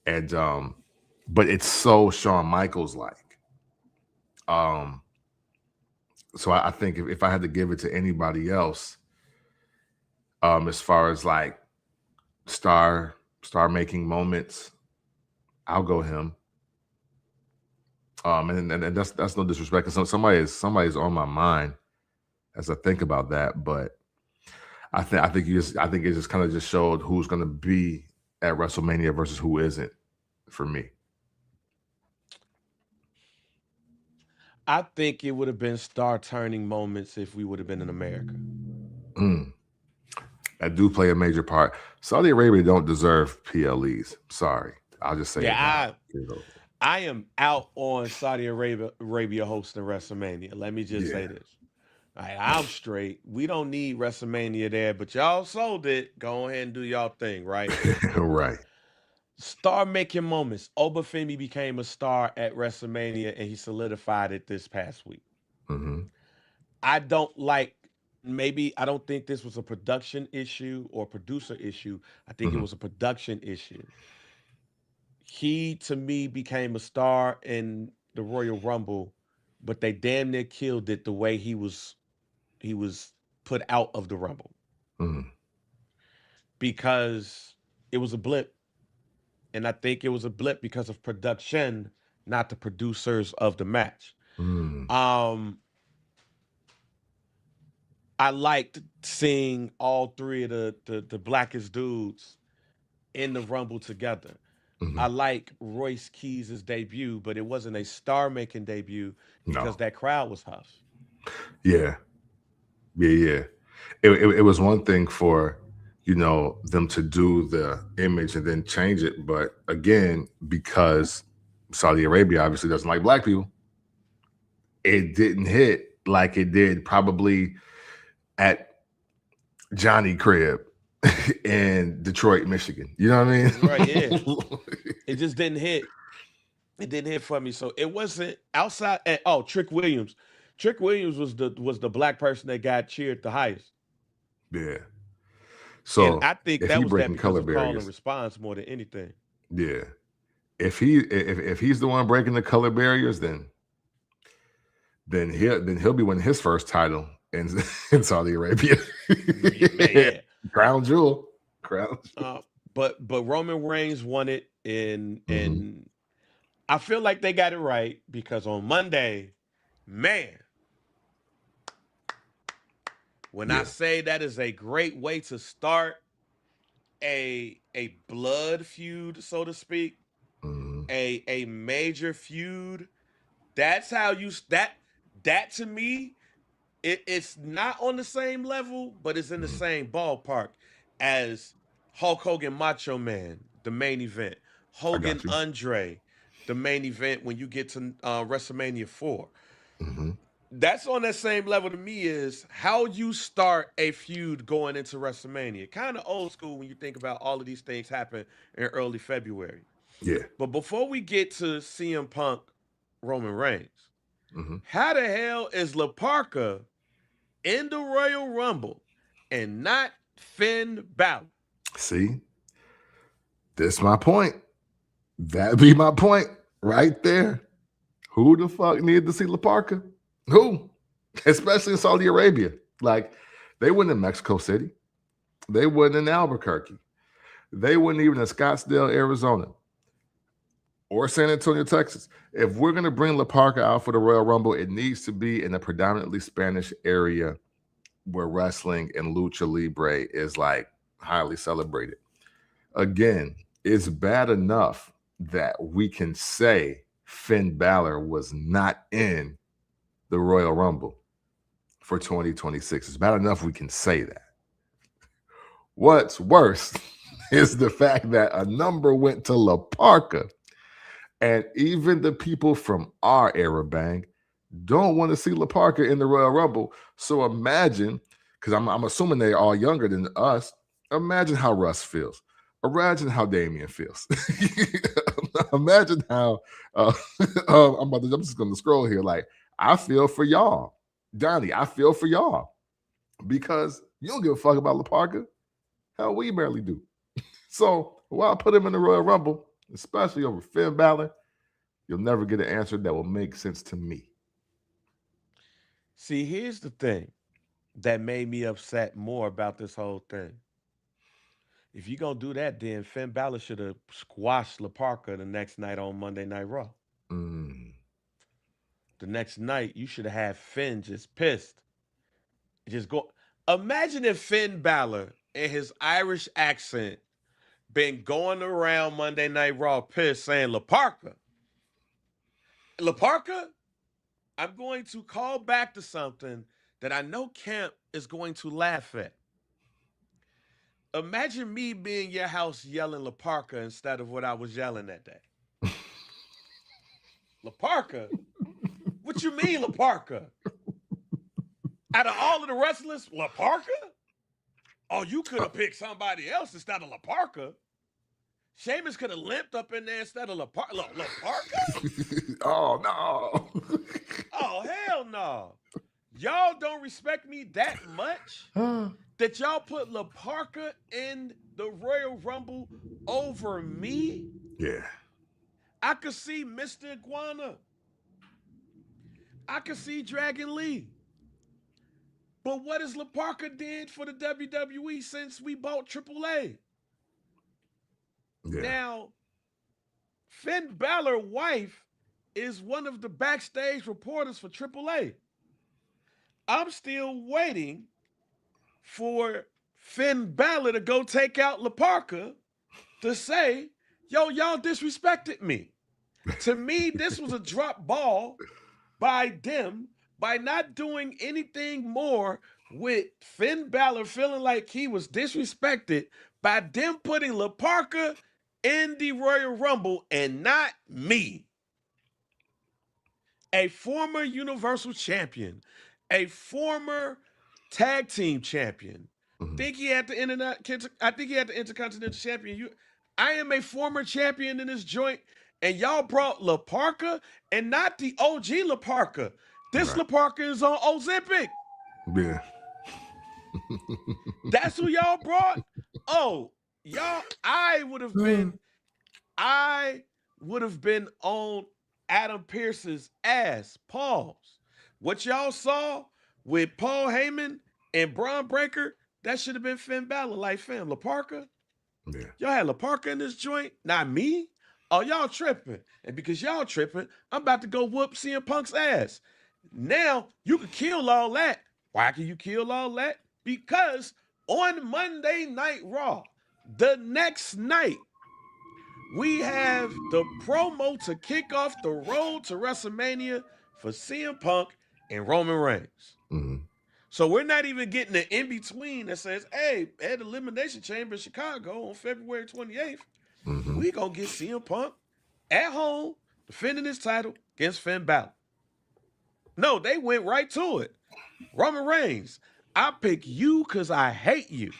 And but it's so Shawn Michaels like. So I think if I had to give it to anybody else, as far as like star making moments, I'll go him. And that's no disrespect, because somebody's on my mind as I think about that. But I think it just kind of just showed who's going to be at WrestleMania versus who isn't for me. I think it would have been star turning moments if we would have been in America. That do play a major part. Saudi Arabia don't deserve PLEs. Sorry, I'll just say I am out on Saudi Arabia hosting WrestleMania. Let me just say this. I'm straight. We don't need WrestleMania there, but y'all sold it. Go ahead and do y'all thing, right? Right. Star making moments. Oba Femi became a star at WrestleMania, and he solidified it this past week. Mm-hmm. I don't think this was a production issue or producer issue. I think it was a production issue. He, to me, became a star in the Royal Rumble, but they damn near killed it the way he was put out of the Rumble. Because it was a blip. And I think it was a blip because of production, not the producers of the match. I liked seeing all three of the blackest dudes in the Rumble together. I like Royce Keys' debut, but it wasn't a star-making debut because that crowd was hush. Yeah. It was one thing for, them to do the image and then change it. But again, because Saudi Arabia obviously doesn't like black people, it didn't hit like it did probably at Johnny Crib in Detroit, Michigan. You know what I mean? Right, yeah. It just didn't hit. It didn't hit for me. So it wasn't outside. Trick Williams. Trick Williams was the black person that got cheered the highest. Yeah. So and I think that was that because of call and response more than anything. Yeah. If he's the one breaking the color barriers, then he'll be winning his first title in Saudi Arabia. Man. Crown jewel. But Roman Reigns won it, and I feel like they got it right because on Monday, man, when I say that is a great way to start a blood feud, so to speak, a major feud, that's how you that to me, it's not on the same level, but it's in the same ballpark as Hulk Hogan Macho Man, the main event. Hogan Andre, the main event when you get to WrestleMania 4. That's on that same level to me is how you start a feud going into WrestleMania. Kind of old school when you think about all of these things happen in early February. Yeah. But before we get to CM Punk, Roman Reigns, how the hell is La Parka in the Royal Rumble and not Finn Bálor? See, that's my point. That'd be my point right there. Who the fuck needed to see La Parka? Who? Especially in Saudi Arabia. Like, they weren't in Mexico City. They weren't in Albuquerque. They weren't even in Scottsdale, Arizona, or San Antonio, Texas. If we're going to bring La Parka out for the Royal Rumble, it needs to be in a predominantly Spanish area where wrestling and lucha libre is like highly celebrated. Again, it's bad enough that we can say Finn Bálor was not in the Royal Rumble for 2026. It's bad enough we can say that. What's worse is the fact that a number went to La Parka, and even the people from our era, Bang, don't want to see La Parka in the Royal Rumble. So imagine, because I'm assuming they're all younger than us, imagine how Russ feels. Imagine how Damien feels. Imagine how I'm just going to scroll here. Like, I feel for y'all. Donnie, I feel for y'all. Because you don't give a fuck about La Parka. Hell, we barely do. So while I put him in the Royal Rumble, especially over Finn Bálor, you'll never get an answer that will make sense to me. See, here's the thing that made me upset more about this whole thing. If you're going to do that, then Finn Bálor should have squashed La Parka the next night on Monday Night Raw. Mm. The next night, you should have had Finn just pissed. Just go. Imagine if Finn Bálor and his Irish accent been going around Monday Night Raw pissed saying, La Parka, I'm going to call back to something that I know Kemp is going to laugh at. Imagine me being your house yelling La Parka instead of what I was yelling that day. La Parka? What you mean, La Parka? Out of all of the wrestlers, La Parka? Oh, you could have picked somebody else instead of La Parka. Sheamus could have limped up in there instead of La Parka. La Parka? Oh, no. Oh, hell no. Y'all don't respect me that much that y'all put La Parka in the Royal Rumble over me? Yeah. I could see Mr. Iguana. I could see Dragon Lee. But what has La Parka did for the WWE since we bought AAA? Yeah. Now, Finn Bálor's wife is one of the backstage reporters for AAA. I'm still waiting for Finn Bálor to go take out La Parka to say, yo, y'all disrespected me. To me, this was a drop ball by them by not doing anything more with Finn Bálor feeling like he was disrespected by them putting La Parka in the Royal Rumble and not me. A former Universal Champion, a former tag team champion. Mm-hmm. I think he had the Intercontinental Champion. I am a former champion in this joint, and y'all brought La Parka and not the OG La Parka. This La Parka is on Ozempic. Yeah. That's who y'all brought? Oh, y'all, I would have been on Adam Pearce's ass. Pause. What y'all saw with Paul Heyman and Braun Breaker, that should have been Finn Bálor. Like, fam, La Parka? Yeah. Y'all had La Parka in this joint? Not me? Oh, y'all tripping. And because y'all tripping, I'm about to go whoop CM Punk's ass. Now, you can kill all that. Why can you kill all that? Because on Monday Night Raw, the next night, we have the promo to kick off the road to WrestleMania for CM Punk and Roman Reigns. Mm-hmm. So we're not even getting the in-between that says, hey, at Elimination Chamber in Chicago on February 28th, we going to get CM Punk at home defending his title against Finn Bálor. No, they went right to it. Roman Reigns, I pick you because I hate you.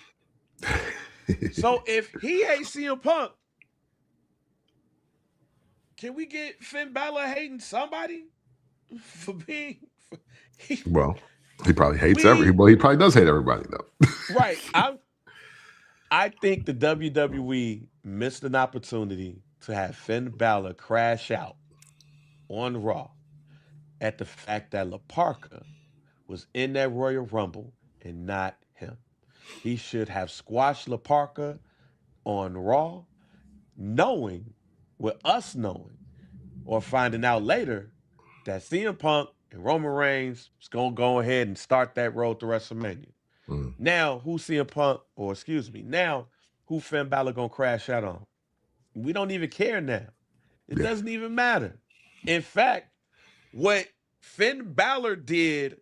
So if he hates CM Punk, can we get Finn Bálor hating somebody for being? Well, he probably hates he probably does hate everybody though. Right. I think the WWE missed an opportunity to have Finn Bálor crash out on Raw at the fact that La Parka was in that Royal Rumble and not him. He should have squashed La Parka on Raw, knowing, with us knowing, or finding out later that CM Punk and Roman Reigns is going to go ahead and start that road to WrestleMania. Now, who Finn Bálor going to crash out on? We don't even care now. It doesn't even matter. In fact, what Finn Bálor did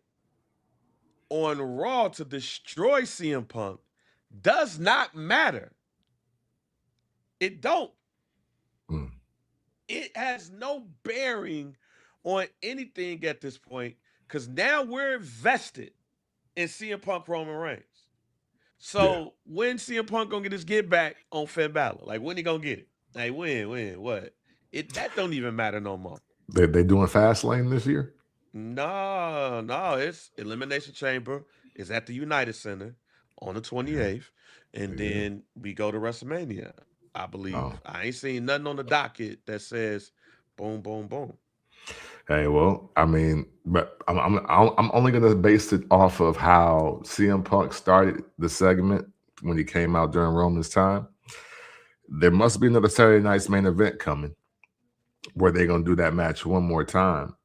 on Raw to destroy CM Punk does not matter. It don't. It has no bearing on anything at this point because now we're invested in CM Punk Roman Reigns. So when CM Punk gonna get his get back on Finn Balor? Like when he gonna get it? Like when, what? That don't even matter no more. They doing Fastlane this year? No, it's Elimination Chamber is at the United Center on the 28th, and then we go to WrestleMania, I believe. I ain't seen nothing on the docket that says boom, boom, boom. Hey, well, I mean, but I'm only gonna base it off of how CM Punk started the segment when he came out during Roman's time. There must be another Saturday Night's Main Event coming where they're gonna do that match one more time.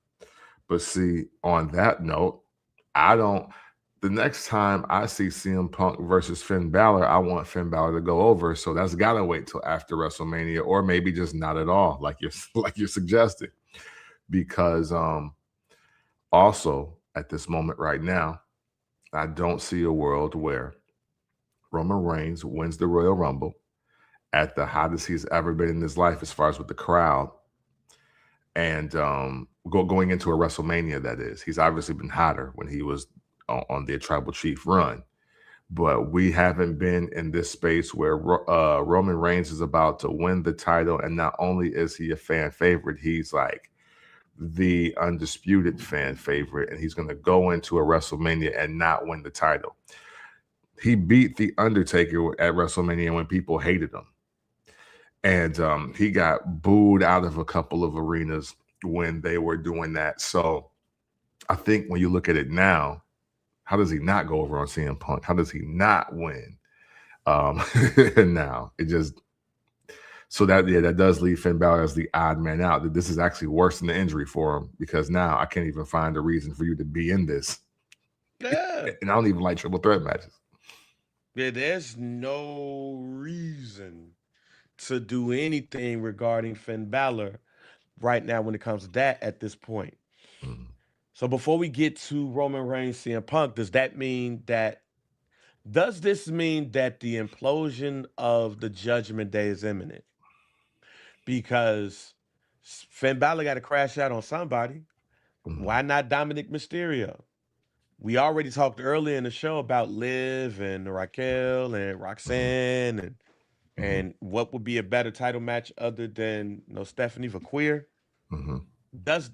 But see, on that note, the next time I see CM Punk versus Finn Balor, I want Finn Balor to go over. So that's gotta wait till after WrestleMania, or maybe just not at all, like you're suggesting. Because also at this moment right now, I don't see a world where Roman Reigns wins the Royal Rumble at the hottest he's ever been in his life as far as with the crowd, and going into a WrestleMania, that is. He's obviously been hotter when he was on the Tribal Chief run, but we haven't been in this space where Roman Reigns is about to win the title, and not only is he a fan favorite, he's like the undisputed fan favorite, and he's going to go into a WrestleMania and not win the title. He beat The Undertaker at WrestleMania when people hated him, and he got booed out of a couple of arenas when they were doing that. So I think when you look at it now, how does he not go over on CM Punk? How does he not win? Now it just, so that does leave Finn Balor as the odd man out. That this is actually worse than the injury for him, because now I can't even find a reason for you to be in this. Yeah. And I don't even like triple threat matches. Yeah, there's no reason to do anything regarding Finn Balor right now when it comes to that at this point. Mm-hmm. So before we get to Roman Reigns, CM Punk, does this mean that the implosion of the Judgment Day is imminent? Because Finn Balor got to crash out on somebody. Mm-hmm. Why not Dominic Mysterio? We already talked earlier in the show about Liv and Raquel and Roxanne and what would be a better title match other than Stephanie Vaquer.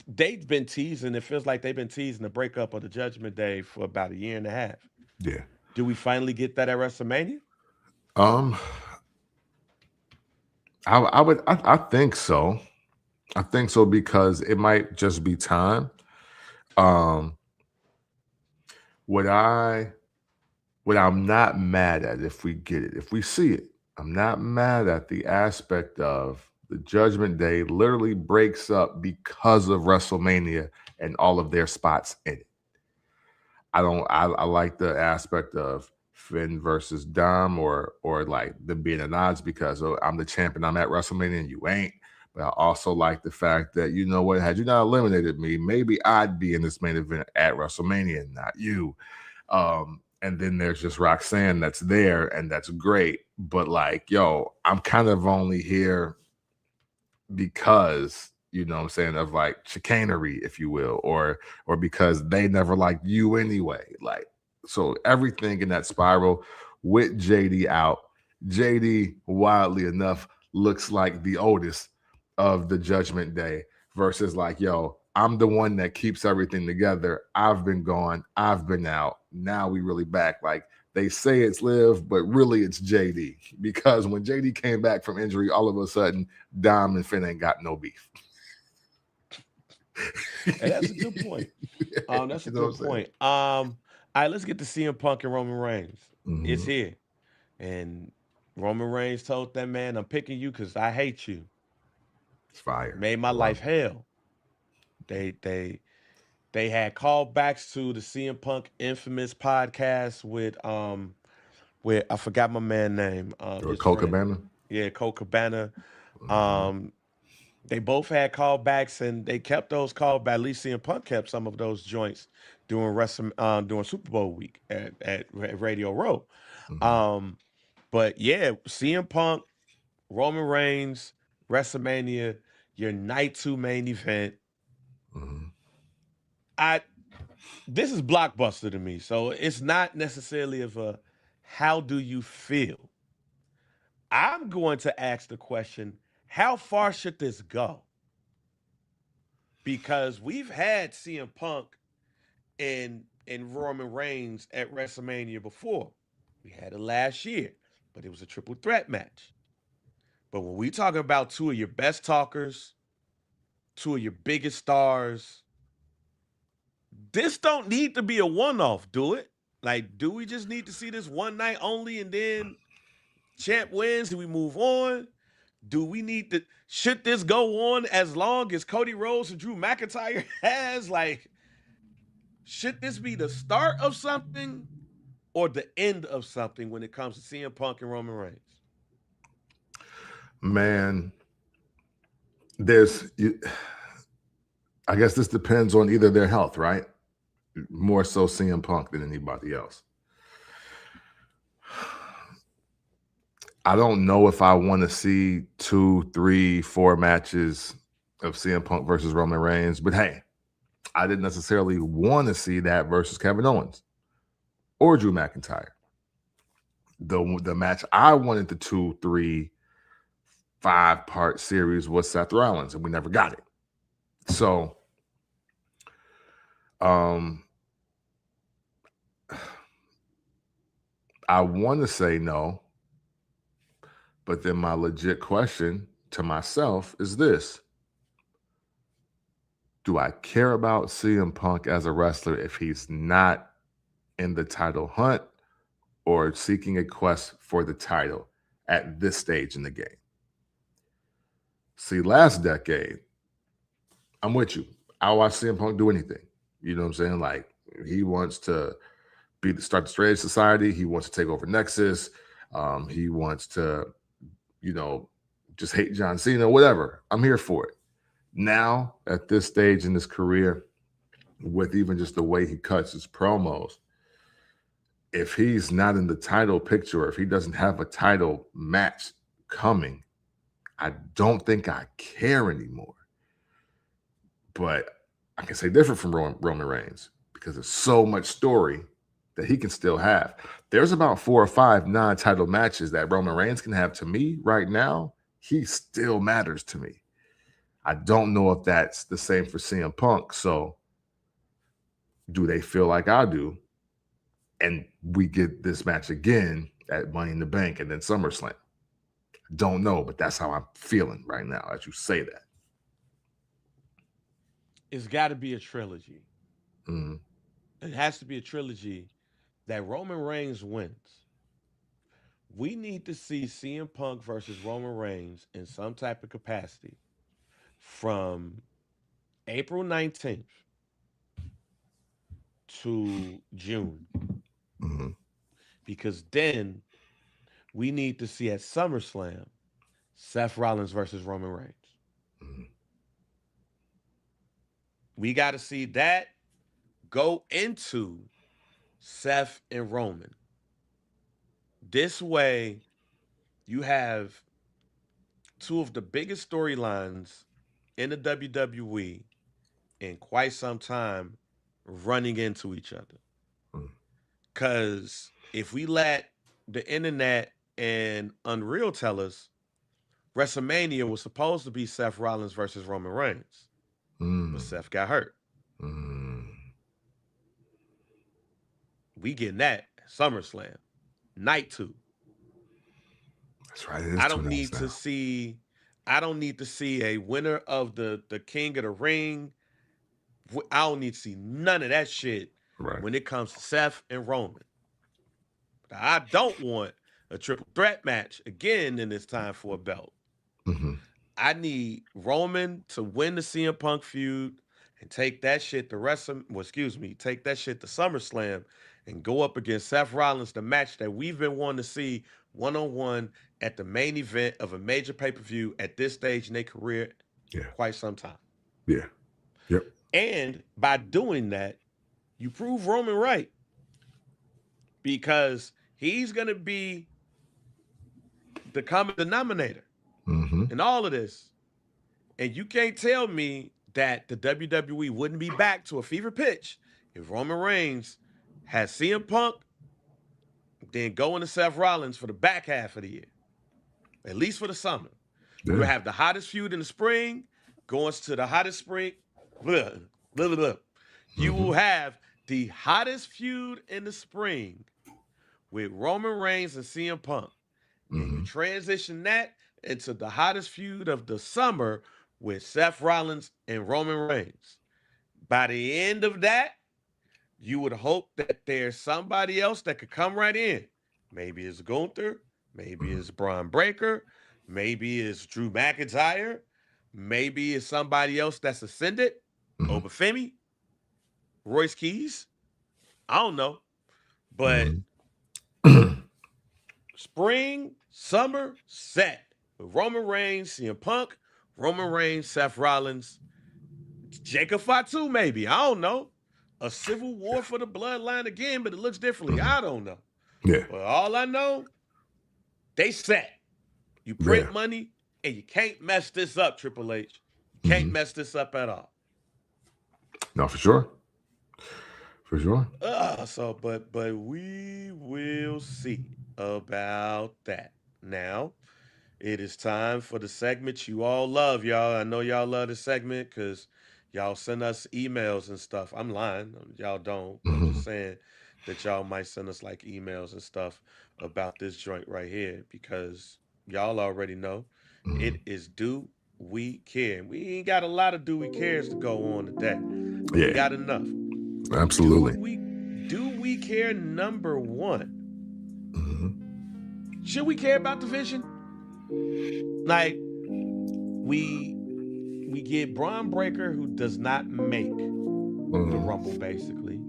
They've been teasing, it feels like they've been teasing the breakup of the Judgment Day for about a year and a half. Yeah. Do we finally get that at WrestleMania? I think so. I think so, because it might just be time. What I'm not mad at, if we get it, if we see it, I'm not mad at the aspect of the Judgment Day literally breaks up because of WrestleMania and all of their spots in it. I like the aspect of Finn versus Dom, or like them being at odds because I'm the champion, I'm at WrestleMania and you ain't. But I also like the fact that, you know what, had you not eliminated me, maybe I'd be in this main event at WrestleMania and not you. And then there's just Roxanne that's there, and that's great. But like, yo, I'm kind of only here because, you know what I'm saying, of like chicanery, if you will, or because they never liked you anyway. Like, so everything in that spiral with JD out. JD, wildly enough, looks like the oldest of the Judgment Day versus like, yo, I'm the one that keeps everything together. I've been gone. I've been out. Now we really back. Like, they say it's Liv, but really it's JD. Because when JD came back from injury, all of a sudden, Dom and Finn ain't got no beef. Hey, that's a good point. That's a good point. All right, let's get to CM Punk and Roman Reigns. It's here. And Roman Reigns told that man, I'm picking you because I hate you. It's fire. Made my life hell. They had callbacks to the CM Punk infamous podcast with I forgot my man's name. Colt Cabana? Yeah, Colt Cabana. They both had callbacks, and they kept those callbacks. At least CM Punk kept some of those joints during during Super Bowl week at Radio Row. But yeah, CM Punk, Roman Reigns, WrestleMania, your night 2 main event. This is blockbuster to me, so it's not necessarily of a how do you feel? I'm going to ask the question, how far should this go? Because we've had CM Punk and Roman Reigns at WrestleMania before. We had it last year, but it was a triple threat match. But when we talking about two of your best talkers, two of your biggest stars, this don't need to be a one-off, do it? Like, do we just need to see this one night only and then champ wins and we move on? Do we need to, should this go on as long as Cody Rhodes and Drew McIntyre has? Like, should this be the start of something or the end of something when it comes to CM Punk and Roman Reigns? Man, I guess this depends on either their health, right? More so CM Punk than anybody else. I don't know if I want to see 2, 3, 4 matches of CM Punk versus Roman Reigns, but hey, I didn't necessarily want to see that versus Kevin Owens or Drew McIntyre. The match I wanted, the 2, 3, 5-part series, was Seth Rollins, and we never got it. So, I want to say no, but then my legit question to myself is this: do I care about CM Punk as a wrestler if he's not in the title hunt or seeking a quest for the title at this stage in the game? See, last decade, I'm with you. I watch CM Punk do anything. You know what I'm saying? Like, he wants to start the Straight Edge Society. He wants to take over Nexus. He wants to, just hate John Cena, whatever. I'm here for it. Now, at this stage in his career, with even just the way he cuts his promos, if he's not in the title picture, or if he doesn't have a title match coming, I don't think I care anymore. But I can say different from Roman Reigns, because there's so much story that he can still have. There's about 4 or 5 non-title matches that Roman Reigns can have. To me right now, he still matters to me. I don't know if that's the same for CM Punk. So do they feel like I do? And we get this match again at Money in the Bank and then SummerSlam. Don't know, but that's how I'm feeling right now as you say that. It's got to be a trilogy. Mm-hmm. It has to be a trilogy that Roman Reigns wins. We need to see CM Punk versus Roman Reigns in some type of capacity from April 19th to June. Mm-hmm. Because then we need to see at SummerSlam Seth Rollins versus Roman Reigns. Mm-hmm. We got to see that go into Seth and Roman. This way, you have two of the biggest storylines in the WWE in quite some time running into each other. Because if we let the internet and Unreal tell us, WrestleMania was supposed to be Seth Rollins versus Roman Reigns, but Seth got hurt. We getting that at SummerSlam, night 2. That's right. It is I 2 don't nights need now. to see. I don't need to see a winner of the King of the Ring. I don't need to see none of that shit when it comes to Seth and Roman. But I don't want a triple threat match again in this time for a belt. Mm-hmm. I need Roman to win the CM Punk feud and take that shit to take that shit to SummerSlam and go up against Seth Rollins, the match that we've been wanting to see one-on-one at the main event of a major pay-per-view at this stage in their career quite some time. Yeah. Yep. And by doing that, you prove Roman right. Because he's going to be the common denominator in all of this. And you can't tell me that the WWE wouldn't be back to a fever pitch if Roman Reigns has CM Punk then go into Seth Rollins for the back half of the year, at least for the summer. Yeah. You have the hottest feud in the spring, going to the hottest spring. Blah, blah, blah, blah. You will have the hottest feud in the spring with Roman Reigns and CM Punk. And you transition that into the hottest feud of the summer with Seth Rollins and Roman Reigns. By the end of that, you would hope that there's somebody else that could come right in. Maybe it's Gunther, maybe it's Braun Breaker, maybe it's Drew McIntyre, maybe it's somebody else that's ascended, Oba Femi, Royce Keys. I don't know. But spring, summer, set. With Roman Reigns, CM Punk, Roman Reigns, Seth Rollins, Jacob Fatu, maybe. I don't know. A civil war for the bloodline again, but it looks differently. I don't know. Yeah. But all I know, they set. You print money, and you can't mess this up, Triple H. You can't mess this up at all. No, for sure. For sure. But we will see about that. Now, it is time for the segment you all love, y'all. I know y'all love this segment because y'all send us emails and stuff. I'm lying. Y'all don't. I'm just saying that y'all might send us like emails and stuff about this joint right here because y'all already know it is Do We Care. We ain't got a lot of Do We Cares to go on today. We got enough. Absolutely. Do we care number one? Should we care about the vision? Like, we get Braun Breaker, who does not make the Rumble, basically.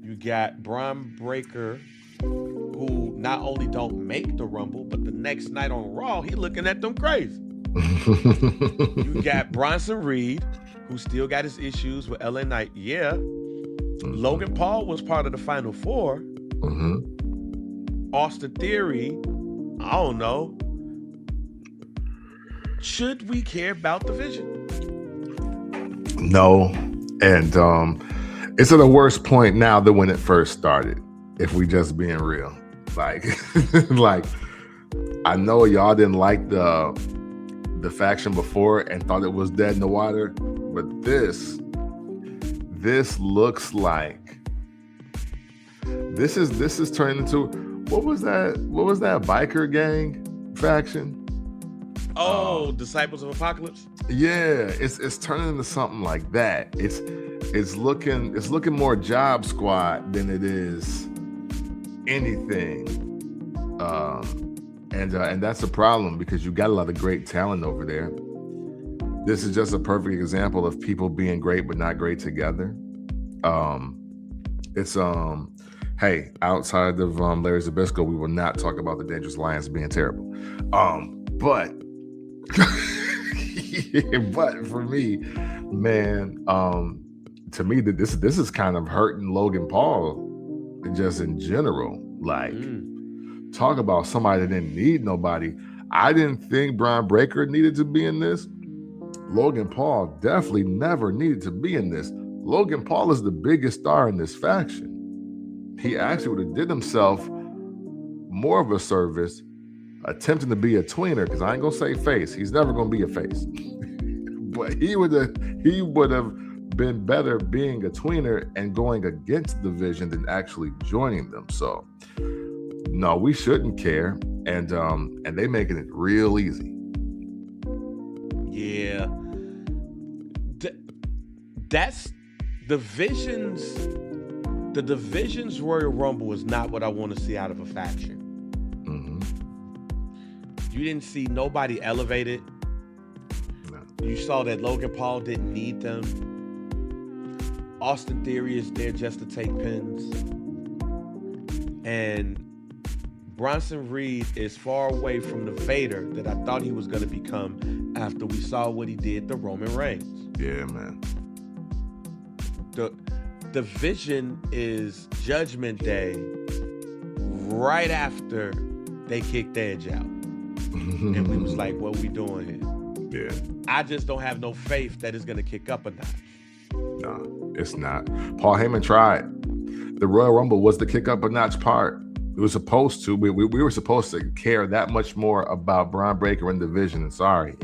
You got Braun Breaker, who not only don't make the Rumble, but the next night on Raw, he looking at them crazy. You got Bronson Reed, who still got his issues with LA Knight. Yeah. Logan Paul was part of the Final Four. Austin Theory, I don't know. Should we care about the vision? No. And it's at a worse point now than when it first started, if we just being real. Like, like I know y'all didn't like the faction before and thought it was dead in the water, but this looks like this is turning into what was that biker gang faction? Disciples of Apocalypse? Yeah, it's turning into something like that. It's looking more Job Squad than it is anything. And that's a problem because you got a lot of great talent over there. This is just a perfect example of people being great but not great together. Hey, outside of Larry Zbyszko, we will not talk about the Dangerous Alliance being terrible. But but for me, man, to me that this is kind of hurting Logan Paul just in general. Like, talk about somebody that didn't need nobody. I didn't think Braun Breaker needed to be in this. Logan Paul definitely never needed to be in this. Logan Paul is the biggest star in this faction. He actually would have did himself more of a service attempting to be a tweener, because I ain't gonna say face. He's never gonna be a face. But he would have been better being a tweener and going against the vision than actually joining them. So no, we shouldn't care. And they making it real easy. Yeah. That's the divisions Royal Rumble is not what I want to see out of a faction. You didn't see nobody elevated. No. You saw that Logan Paul didn't need them. Austin Theory is there just to take pins. And Bronson Reed is far away from the Vader that I thought he was going to become after we saw what he did to Roman Reigns. Yeah, man. The vision is Judgment Day right after they kicked Edge out. And we was like, what we doing here? Yeah. I just don't have no faith that it's going to kick up a notch. No, it's not. Paul Heyman tried. The Royal Rumble was the kick up a notch part. It was supposed to. We were supposed to care that much more about Braun Breaker in the division. And sorry,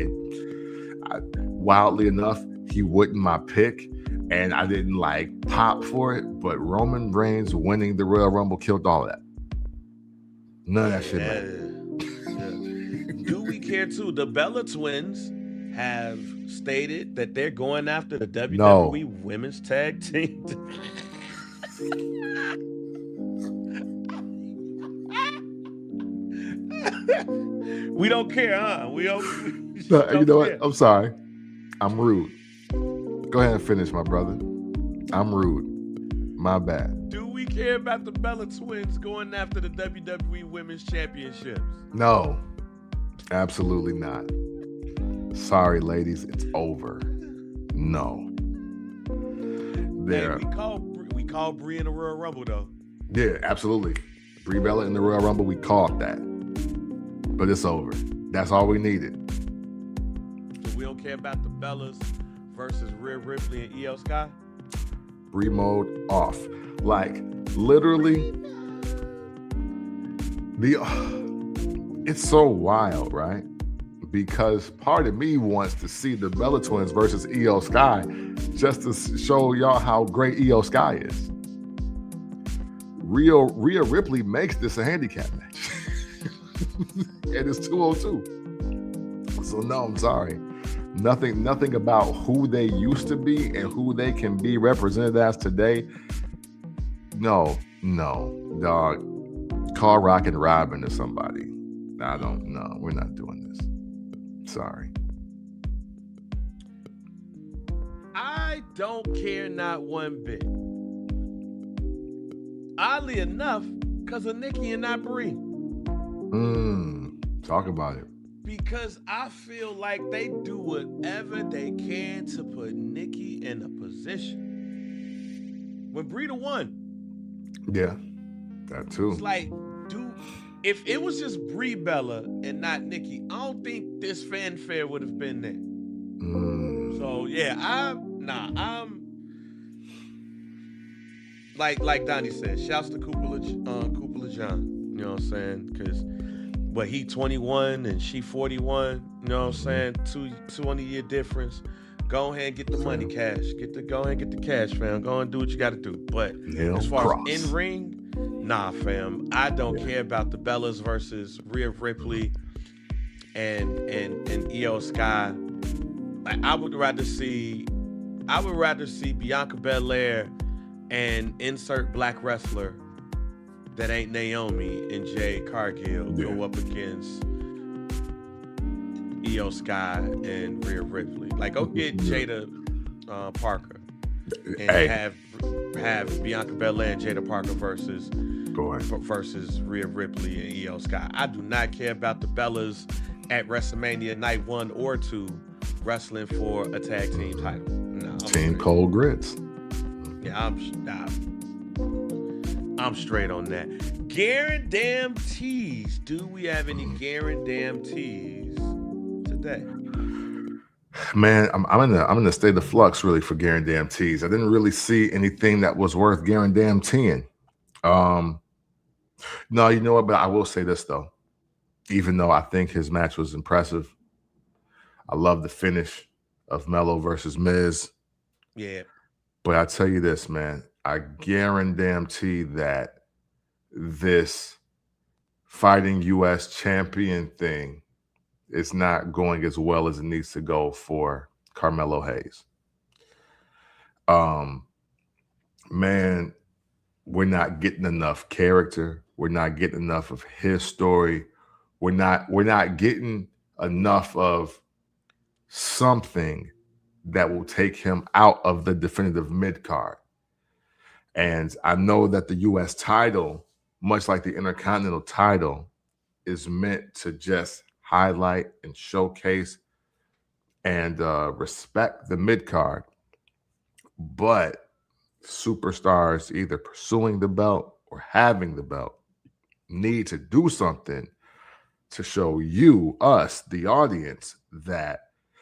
wildly enough, he wasn't my pick, and I didn't like pop for it. But Roman Reigns winning the Royal Rumble killed all of that. None of that shit mattered. Do we care too? The Bella Twins have stated that they're going after the WWE Women's Tag Team. We don't care, huh? We don't. You know what? I'm sorry. I'm rude. Go ahead and finish, my brother. I'm rude. My bad. Do we care about the Bella Twins going after the WWE Women's Championships? No, absolutely not. Sorry, ladies, it's over. No. There. Hey, we call Brie in the Royal Rumble though. Yeah, absolutely. Brie Bella in the Royal Rumble, we called that. But it's over. That's all we needed. So we don't care about the Bellas versus Rhea Ripley and Io Sky? Brie mode off. Like, literally, it's so wild, right? Because part of me wants to see the Bella Twins versus Io Sky just to show y'all how great Io Sky is. Rhea Ripley makes this a handicap match. And it's 202. So no, I'm sorry. Nothing about who they used to be and who they can be represented as today. No, dog. Call Rockin' Robin to somebody. I don't know. We're not doing this. Sorry. I don't care not one bit. Oddly enough, because of Nikki and not Brie. Talk about it. Because I feel like they do whatever they can to put Nikki in a position. When Brie won. Yeah, that too. It's like, if it was just Brie Bella and not Nikki, I don't think this fanfare would have been there. So yeah, I'm like Donnie said, shouts to Cupola John. You know what I'm saying? Because he 21 and she 41. You know what I'm saying? 20-year difference. Go ahead and get the money, cash. Go ahead and get the cash, fam. Go and do what you got to do. But as far as in ring, nah, fam. I don't care about the Bellas versus Rhea Ripley and Io Sky. Like, I would rather see Bianca Belair and insert black wrestler that ain't Naomi and Jade Cargill go up against Io Sky and Rhea Ripley. Like, go get Jada Parker and have Bianca Belair and Jada Parker versus Rhea Ripley and Io Sky. I do not care about the Bellas at WrestleMania night 1 or 2 wrestling for a tag team title. No, Team Cold Grits. Yeah, I'm straight on that. Guarantees. Do we have any guarantees today? Man, I'm in a state of flux really for guarantees. I didn't really see anything that was worth guaranteeing. No, you know what? But I will say this though. Even though I think his match was impressive, I love the finish of Melo versus Miz. Yeah. But I tell you this, man, I guarantee that this fighting U.S. champion thing is not going as well as it needs to go for Carmelo Hayes. Man, we're not getting enough character. We're not getting enough of his story. We're not getting enough of something that will take him out of the definitive mid-card. And I know that the U.S. title, much like the Intercontinental title, is meant to just highlight and showcase and respect the mid-card. But superstars either pursuing the belt or having the belt need to do something to show you, us, the audience, that,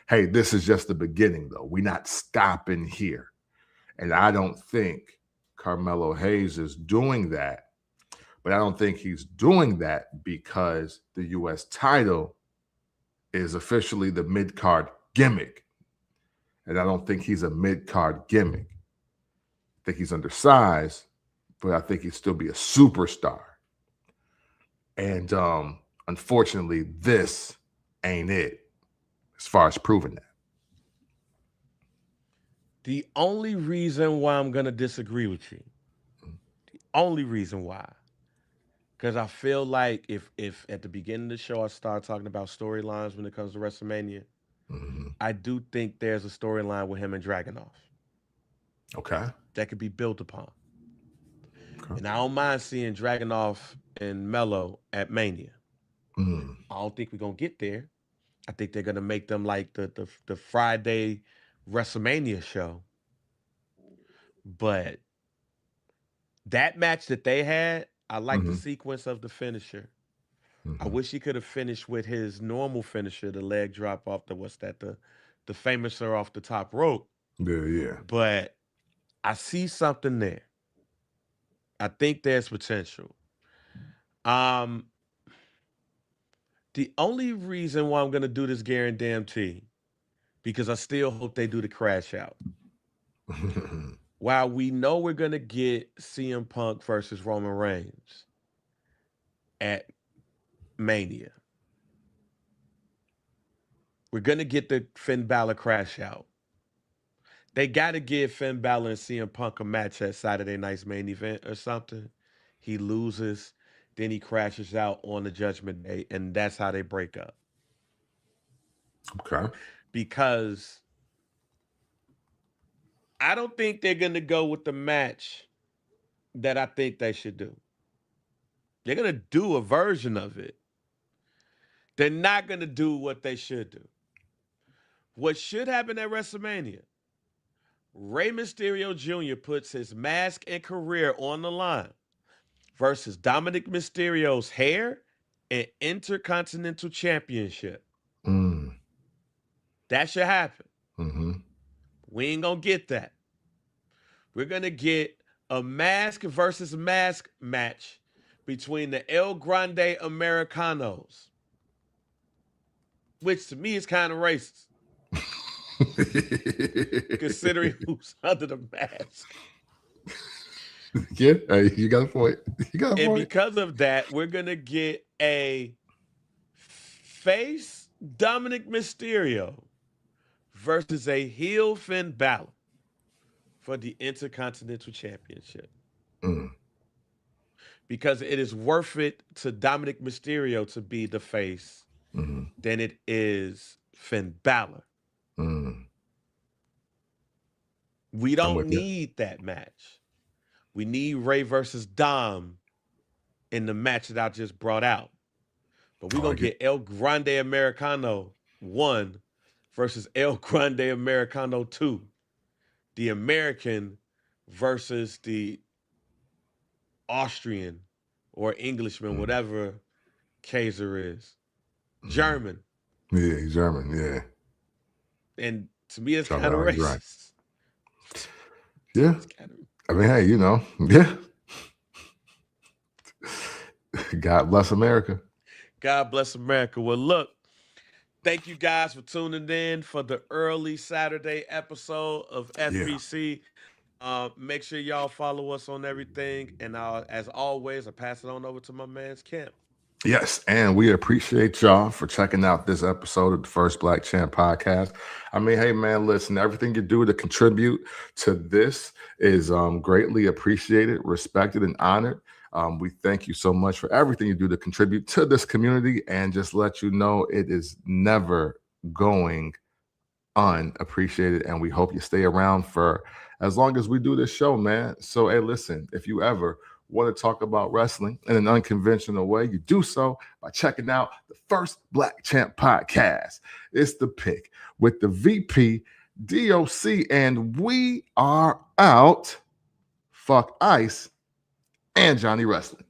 hey, this is just the beginning, though. We're not stopping here. And I don't think Carmelo Hayes is doing that But I don't think he's doing that because the U.S. title is officially the mid-card gimmick. And I don't think he's a mid-card gimmick. I think he's undersized, but I think he'd still be a superstar. And unfortunately, this ain't it as far as proving that. The only reason why I'm going to disagree with you, the only reason why, because I feel like if at the beginning of the show I start talking about storylines when it comes to WrestleMania, I do think there's a storyline with him and Dragunov. Okay. That could be built upon. Okay. And I don't mind seeing Dragunov and Mello at Mania. I don't think we're going to get there. I think they're going to make them like the Friday WrestleMania show. But that match that they had, I like the sequence of the finisher. I wish he could have finished with his normal finisher, the leg drop off the famouser off the top rope. Yeah. But I see something there. I think there's potential. The only reason why I'm going to do this guarantee, because I still hope they do the crash out. While we know we're going to get CM Punk versus Roman Reigns at Mania, we're going to get the Finn Bálor crash out. They got to give Finn Bálor and CM Punk a match at Saturday night's main event or something. He loses, then he crashes out on the Judgment Day, and that's how they break up. Okay. Because I don't think they're going to go with the match that I think they should do. They're going to do a version of it. They're not going to do what they should do. What should happen at WrestleMania, Rey Mysterio Jr. puts his mask and career on the line versus Dominic Mysterio's hair and Intercontinental Championship. That should happen. We ain't going to get that. We're going to get a mask versus mask match between the El Grande Americanos, which to me is kind of racist. Considering who's under the mask. Yeah, you got a point. And because of that, we're going to get a face Dominic Mysterio versus a heel Finn Bálor for the Intercontinental Championship. Because it is worth it to Dominic Mysterio to be the face than it is Finn Bálor. We don't need that match. We need Rey versus Dom in the match that I just brought out. But we're going to get El Grande Americano 1 versus El Grande Americano 2. The American versus the Austrian or Englishman, whatever Kaiser is. German. Yeah, he's German, yeah. And to me, it's kind of racist. Right. Yeah. I mean, hey, yeah. God bless America. God bless America. Well, look, thank you guys for tuning in for the early Saturday episode of FBC. Make sure y'all follow us on everything. And as always, I pass it on over to my man's Camp. Yes, and we appreciate y'all for checking out this episode of the First Black Champ Podcast. I mean, hey, man, listen, everything you do to contribute to this is greatly appreciated, respected, and honored. We thank you so much for everything you do to contribute to this community, and just let you know it is never going unappreciated, and we hope you stay around for as long as we do this show, man. So, hey, listen, if you ever want to talk about wrestling in an unconventional way, you do so by checking out the First Black Champ Podcast. It's the pick with the VP, DOC, and we are out. Fuck Ice and Johnny Wrestling.